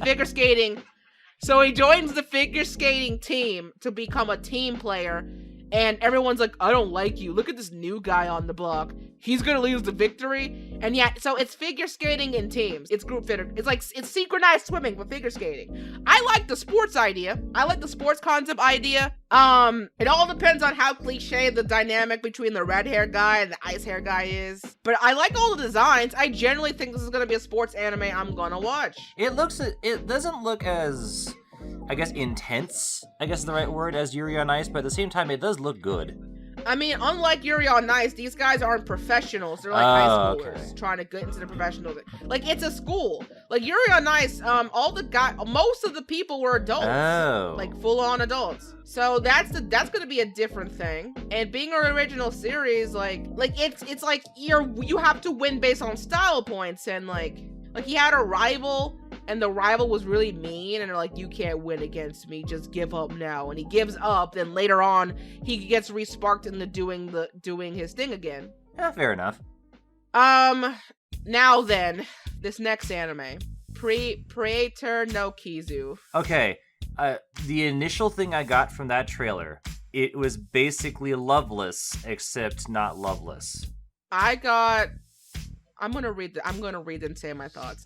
the figure skating team to become a team player. And everyone's like, I don't like you. Look at this new guy on the block. He's gonna lead us to victory. And yeah, so it's figure skating in teams. It's group figure. It's synchronized swimming with figure skating. I like the sports idea. I like the sports concept idea. It all depends on how cliche the dynamic between the red hair guy and the ice hair guy is. But I like all the designs. I generally think this is gonna be a sports anime I'm gonna watch. It doesn't look as I guess, intense, I guess is the right word, as Yuri on Ice, but at the same time, it does look good. I mean, unlike Yuri on Ice, these guys aren't professionals. They're like high schoolers trying to get into the professionals. Like, it's a school. Like, Yuri on Ice, most of the people were adults. Oh. Like, full-on adults. So that's gonna be a different thing. And being an original series, it's like you have to win based on style points, and like he had a rival, and the rival was really mean, and they're like, you can't win against me, just give up now. And he gives up, then later on, he gets re-sparked into doing his thing again. Yeah, fair enough. Now then, this next anime, Praetor no Kizu. Okay, the initial thing I got from that trailer, it was basically Loveless, except not Loveless. I'm gonna read and say my thoughts.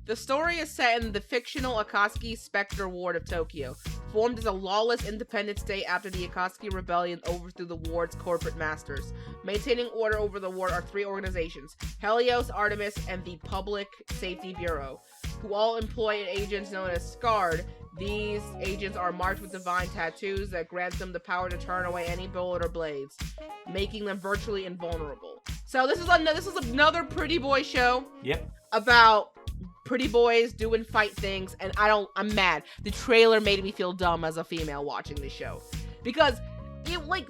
The story is set in the fictional Akatsuki Spectre Ward of Tokyo, formed as a lawless independent state after the Akatsuki Rebellion overthrew the ward's corporate masters. Maintaining order over the ward are 3 organizations: Helios, Artemis, and the Public Safety Bureau, who all employ agents known as Scarred. These agents are marked with divine tattoos that grant them the power to turn away any bullet or blades, making them virtually invulnerable. So this is another pretty boy show. Yep. About pretty boys doing fight things, and I'm mad. The trailer made me feel dumb as a female watching this show. Because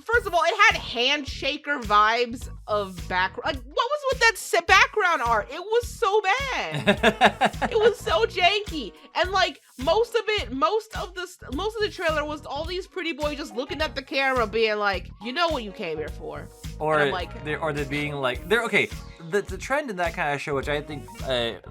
first of all, it had handshaker vibes of background. What was with that background art? It was so bad. It was so janky. And most of the trailer was all these pretty boys just looking at the camera being like, you know what you came here for. Or they're being like, they're okay. The trend in that kind of show, which I think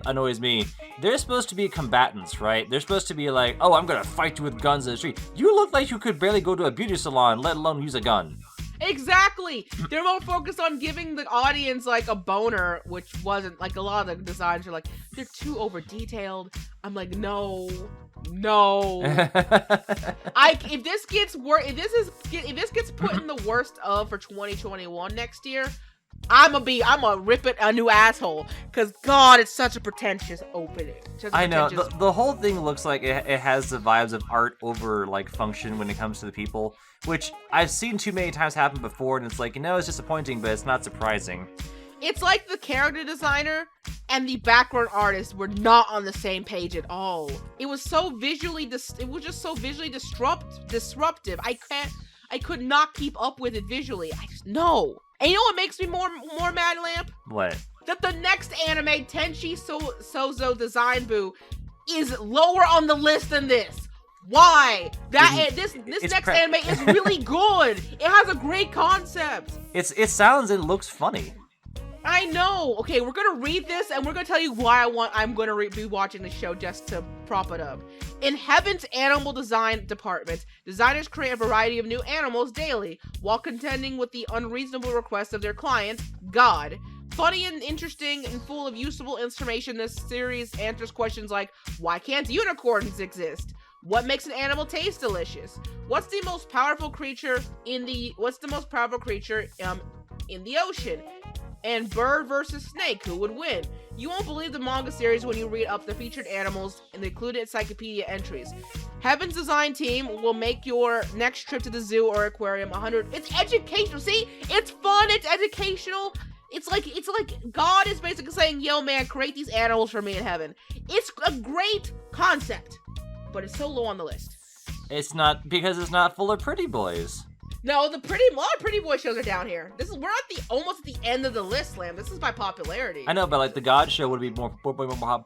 annoys me, they're supposed to be combatants, right? They're supposed to be like, oh, I'm gonna fight you with guns in the street. You look like you could barely go to a beauty salon, let alone use a gun. Exactly. They're more focused on giving the audience a boner, which wasn't a lot of the designs are they're too over detailed. I'm like, no. If this gets put in the worst of for 2021 next year, I'm gonna rip it a new asshole, because God, it's such a pretentious opening. I know, the whole thing looks like it has the vibes of art over function when it comes to the people, which I've seen too many times happen before, and it's it's disappointing, but it's not surprising. It's like the character designer and the background artist were not on the same page at all. It was so visually disruptive. I could not keep up with it visually. No. And you know what makes me more mad, Lamp? What? That the next anime, Tenchi Sozo Design Boo, is lower on the list than this. Why? This next anime is really good. It has a great concept. It sounds and looks funny. I know. Okay, we're gonna read this, and we're gonna tell you why I'm gonna be watching the show, just to prop it up. In Heaven's animal design department, designers create a variety of new animals daily, while contending with the unreasonable requests of their client, God. Funny and interesting and full of useful information, this series answers questions like, why can't unicorns exist? What makes an animal taste delicious? What's the most powerful creature in the ocean? And bird versus snake, who would win? You won't believe the manga series when you read up the featured animals and the included encyclopedia entries. Heaven's design team will make your next trip to the zoo or aquarium 100. It's educational. See? It's fun. It's educational. It's like God is basically saying, yo, man, create these animals for me in heaven. It's a great concept, but it's so low on the list. It's not because it's not full of pretty boys. No, a lot of pretty boy shows are down here. We're at almost at the end of the list, Lamb. This is by popularity. I know, but the God show would be more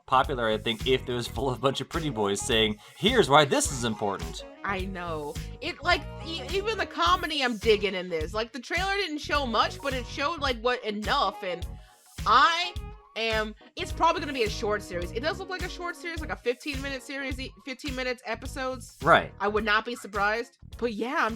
popular, I think, if it was full of a bunch of pretty boys saying, "Here's why this is important." I know. Even the comedy I'm digging in this. The trailer didn't show much, but it showed what enough, and it's probably going to be a short series. It does look like a short series, like a 15-minute series, 15 minutes episodes. Right. I would not be surprised. But yeah,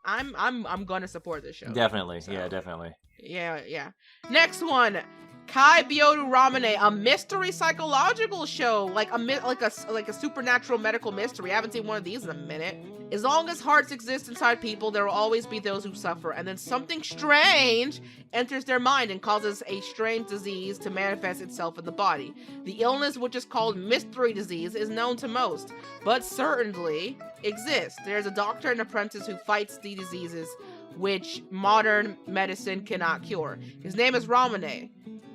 I'm gonna support this show. Definitely. So, yeah, definitely. Yeah. Next one. Kai Byoru Ramune, a mystery psychological show, like a supernatural medical mystery. I haven't seen one of these in a minute. As long as hearts exist inside people, there will always be those who suffer, and then something strange enters their mind and causes a strange disease to manifest itself in the body. The illness, which is called mystery disease, is known to most, but certainly exists. There's a doctor and apprentice who fights the diseases which modern medicine cannot cure. His name is Ramune.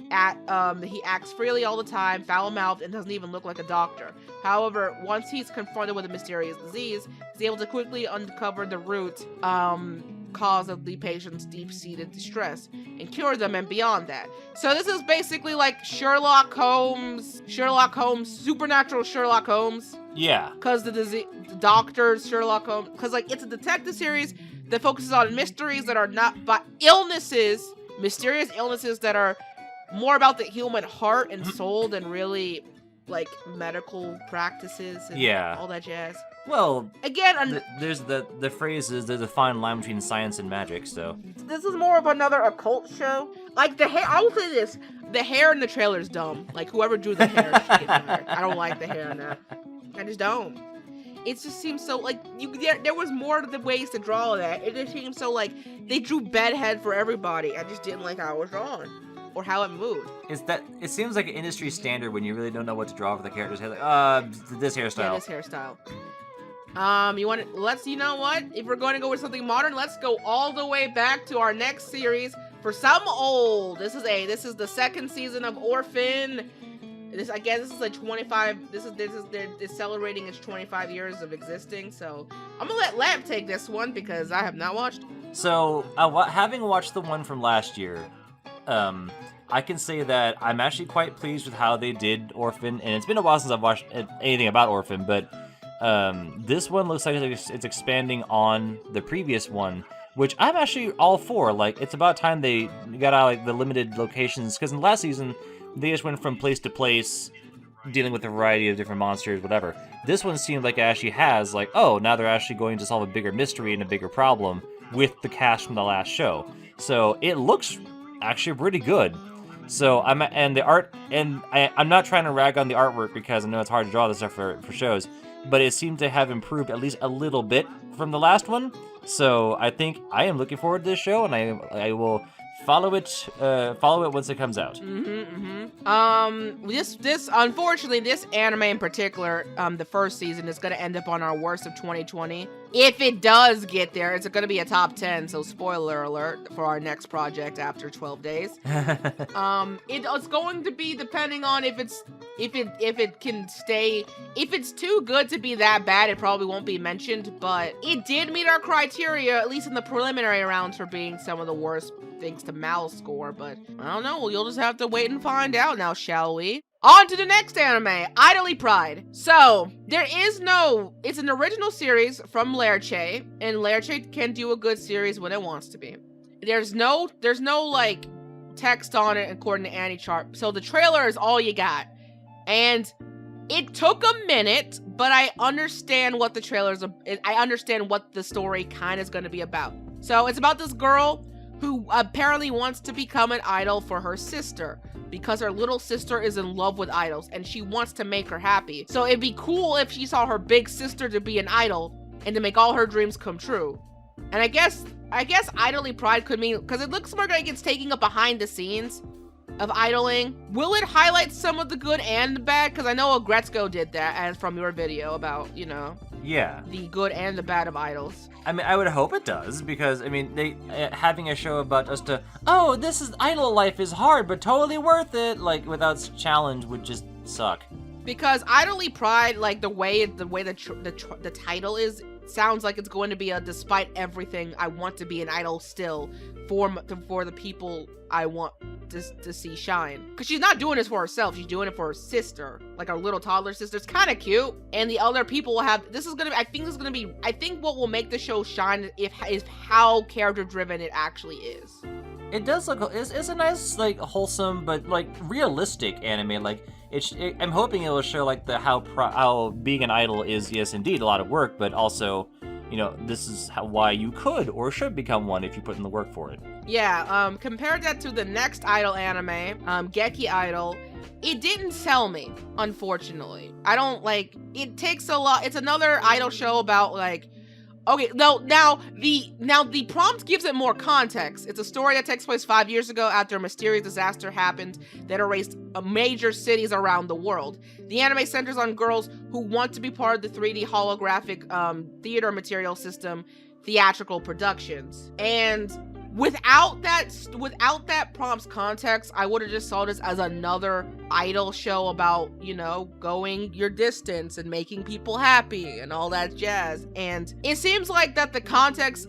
He acts freely all the time, foul-mouthed, and doesn't even look like a doctor. However, once he's confronted with a mysterious disease, he's able to quickly uncover the root cause of the patient's deep-seated distress and cure them and beyond that. So this is basically like Sherlock Holmes, supernatural Sherlock Holmes. Yeah. Because the doctors, Sherlock Holmes, because like it's a detective series that focuses on mysteries that are not, but illnesses, mysterious illnesses that are more about the human heart and soul than really like medical practices and all that jazz. Well, again, there's the phrase is there's a fine line between science and magic, so. This is more of another occult show. Like the hair, I will say this, the hair in the trailer is dumb. Like whoever drew the hair should get fired. I don't like the hair in that. I just don't. It just seems so like there was more to the ways to draw that. It just seems so like they drew bedhead for everybody. I just didn't like how it was drawn. Or how it moved. It seems like an industry standard when you really don't know what to draw for the characters. Like, this hairstyle. Yeah, this hairstyle. You know what? If we're going to go with something modern, let's go all the way back to our next series for some old. This is the second season of Orphan. This is like 25. They're celebrating its 25 years of existing. So I'm gonna let Lab take this one because I have not watched it. So having watched the one from last year, I can say that I'm actually quite pleased with how they did Orphan, and it's been a while since I've watched anything about Orphan, but this one looks like it's expanding on the previous one, which I'm actually all for. Like, it's about time they got out like the limited locations, because in the last season, they just went from place to place, dealing with a variety of different monsters, whatever. This one seems like it actually has, like, oh, now they're actually going to solve a bigger mystery and a bigger problem with the cast from the last show. So it looks actually pretty good. So I'm not trying to rag on the artwork because I know it's hard to draw this stuff for shows, but it seemed to have improved at least a little bit from the last one. So I think I am looking forward to this show, and I will follow it once it comes out. This unfortunately, this anime in particular, the first season is going to end up on our worst of 2020. If it does get there, it's going to be a top 10. So spoiler alert for our next project after 12 days. It's going to be depending on if it can stay. If it's too good to be that bad, it probably won't be mentioned. But it did meet our criteria, at least in the preliminary rounds, for being some of the worst thanks to Mal's score. But I don't know. Well, you'll just have to wait and find out now, shall we? On to the next anime, Idly Pride. So, it's an original series from Lerche, and Lerche can do a good series when it wants to be. There's no like text on it according to Anichart, so the trailer is all you got. And it took a minute, but I understand what the I understand what the story kind of is going to be about. So, it's about this girl who apparently wants to become an idol for her sister, because her little sister is in love with idols and she wants to make her happy. So it'd be cool if she saw her big sister to be an idol and to make all her dreams come true. And I guess Idly Pride could mean, because it looks more like it's taking a behind the scenes of idling. Will it highlight some of the good and the bad? Because I know Agretzko did that, as from your video about, yeah, the good and the bad of idols. I mean, I would hope it does, because, I mean, they having a show about us to, this is idol life is hard, but totally worth it, like, without challenge would just suck. Because Idly Pride, like, the way the title is, sounds like it's going to be a despite everything, I want to be an idol still for the people I want to see shine. Because she's not doing this for herself, she's doing it for her sister, like her little toddler sister. It's kind of cute, and the other people will have. I think what will make the show shine is how character driven it actually is. It does look. It's a nice, like, wholesome but like realistic anime. Like I'm hoping it will show like how being an idol is, yes indeed, a lot of work, but also this is why you could or should become one if you put in the work for it. Yeah, compared that to the next idol anime, Geki Idol, it didn't sell me, unfortunately. I don't it takes a lot. It's another idol show about okay, now the prompt gives it more context. It's a story that takes place 5 years ago after a mysterious disaster happened that erased major cities around the world. The anime centers on girls who want to be part of the 3D holographic theater material system theatrical productions. And without that prompt's context, I would have just saw this as another idol show about, going your distance and making people happy and all that jazz. And it seems like that the context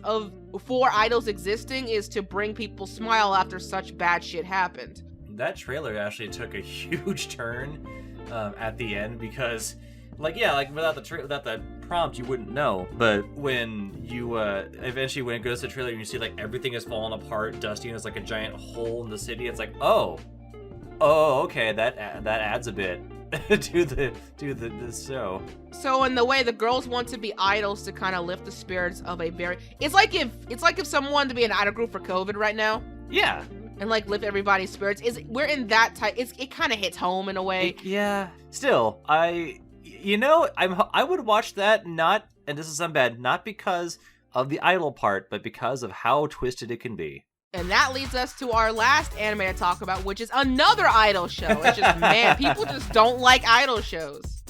for idols existing is to bring people smile after such bad shit happened. That trailer actually took a huge turn at the end because without the prompt you wouldn't know, but when you eventually when it goes to the trailer and you see everything is falling apart, dusty, and there's a giant hole in the city, it's okay, that adds a bit to the show. So in the way the girls want to be idols to kind of lift the spirits of it's like if someone wanted to be an idol group for COVID right now. Yeah. And lift everybody's spirits. We're in that type. It kind of hits home in a way. Yeah. Still, I would watch that not, and this is some bad, not because of the idol part, but because of how twisted it can be. And that leads us to our last anime to talk about, which is another idol show. It's just, man, people just don't like idol shows.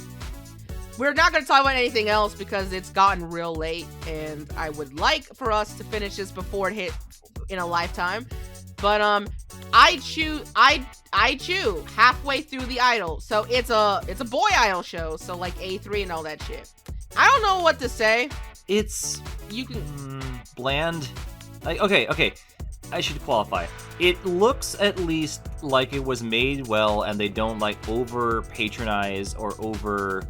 We're not going to talk about anything else because it's gotten real late, and I would like for us to finish this before it hit in a lifetime. But I chew halfway through the idol. So it's a boy idol show, so A3 and all that shit. I don't know what to say. It's bland. Okay. I should qualify. It looks at least like it was made well, and they don't over patronize or over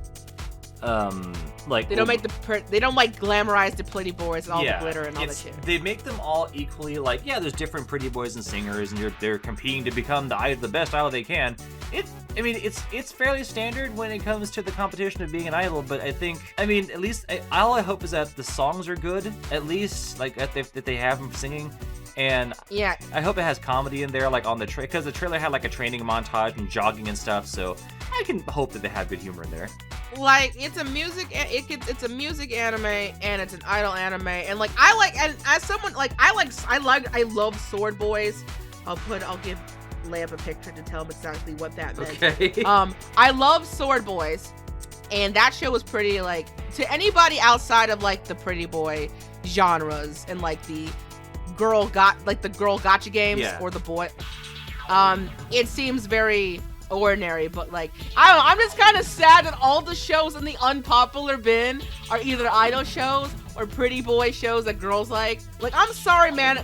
they don't glamorize the pretty boys and all the glitter and all that shit. They make them all equally there's different pretty boys and singers, and they're competing to become the best idol they can. It's fairly standard when it comes to the competition of being an idol, but at least all I hope is that the songs are good, at least that they have them singing. And yeah, I hope it has comedy in there, on the because the trailer had a training montage and jogging and stuff. So I can hope that they have good humor in there. It's a music anime and it's an idol anime, and I love Sword Boys. I'll give Lamp a picture to tell him exactly what that meant. Okay. I love Sword Boys, and that show was pretty to anybody outside of the pretty boy genres and the girl gotcha games, or the boy. It seems very ordinary, but I don't know, I'm just kind of sad that all the shows in the unpopular bin are either idol shows or pretty boy shows that girls like. I'm sorry, man,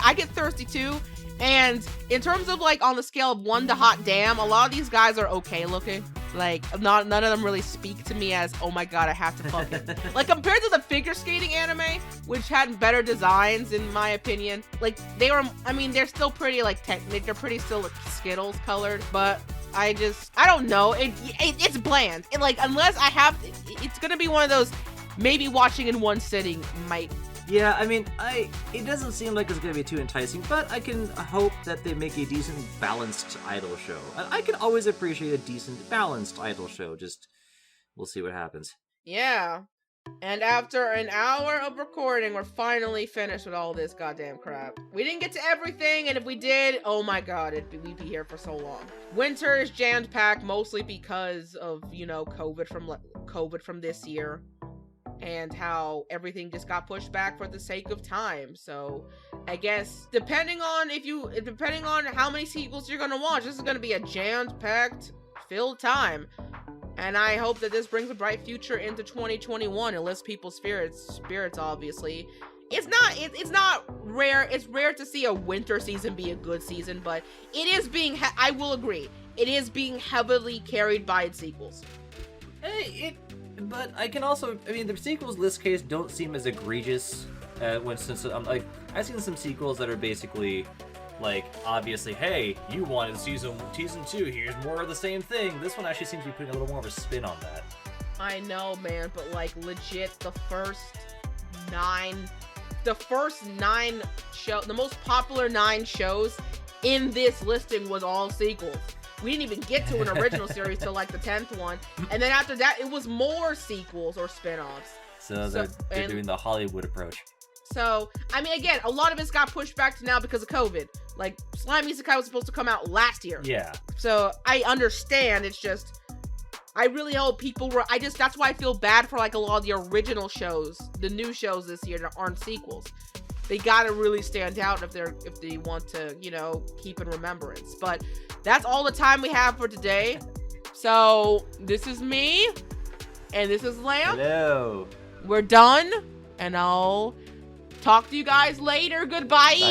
I get thirsty too, and in terms of on the scale of 1 to hot damn, a lot of these guys are okay looking. None of them really speak to me as, oh my god, I have to fuck it. Compared to the figure skating anime, which had better designs in my opinion, they're still pretty they're pretty still Skittles colored, but I don't know, it's bland. Unless I have, it's gonna be one of those maybe watching in one sitting might. Yeah, it doesn't seem like it's going to be too enticing, but I can hope that they make a decent, balanced idol show. I can always appreciate a decent, balanced idol show, we'll see what happens. Yeah, and after an hour of recording, we're finally finished with all this goddamn crap. We didn't get to everything, and if we did, oh my god, we'd be here for so long. Winter is jam-packed, mostly because of, COVID from this year. And how everything just got pushed back for the sake of time. So I guess depending on how many sequels you're gonna watch, this is gonna be a jam-packed filled time. And I hope that this brings a bright future into 2021 and lifts people's spirits obviously. It's not rare. It's rare to see a winter season be a good season, but it is I will agree, it is being heavily carried by its sequels. But I can also, the sequels in this case don't seem as egregious. I've seen some sequels that are basically, obviously, hey, you wanted season 2, here's more of the same thing. This one actually seems to be putting a little more of a spin on that. I know, man, but legit, the first the first 9 the most popular 9 shows in this listing was all sequels. We didn't even get to an original series till like the 10th one. And then after that, it was more sequels or spin-offs. So they're doing the Hollywood approach. So, I mean, again, a lot of it's got pushed back to now because of COVID. Like, Slime Isekai was supposed to come out last year. Yeah. So, I understand. It's just, I really hope people were, that's why I feel bad for like a lot of the original shows, the new shows this year that aren't sequels. They gotta really stand out if they want to, you know, keep in remembrance. But that's all the time we have for today. So, this is me, and this is Lamp. Hello. We're done, and I'll talk to you guys later. Goodbye. Bye.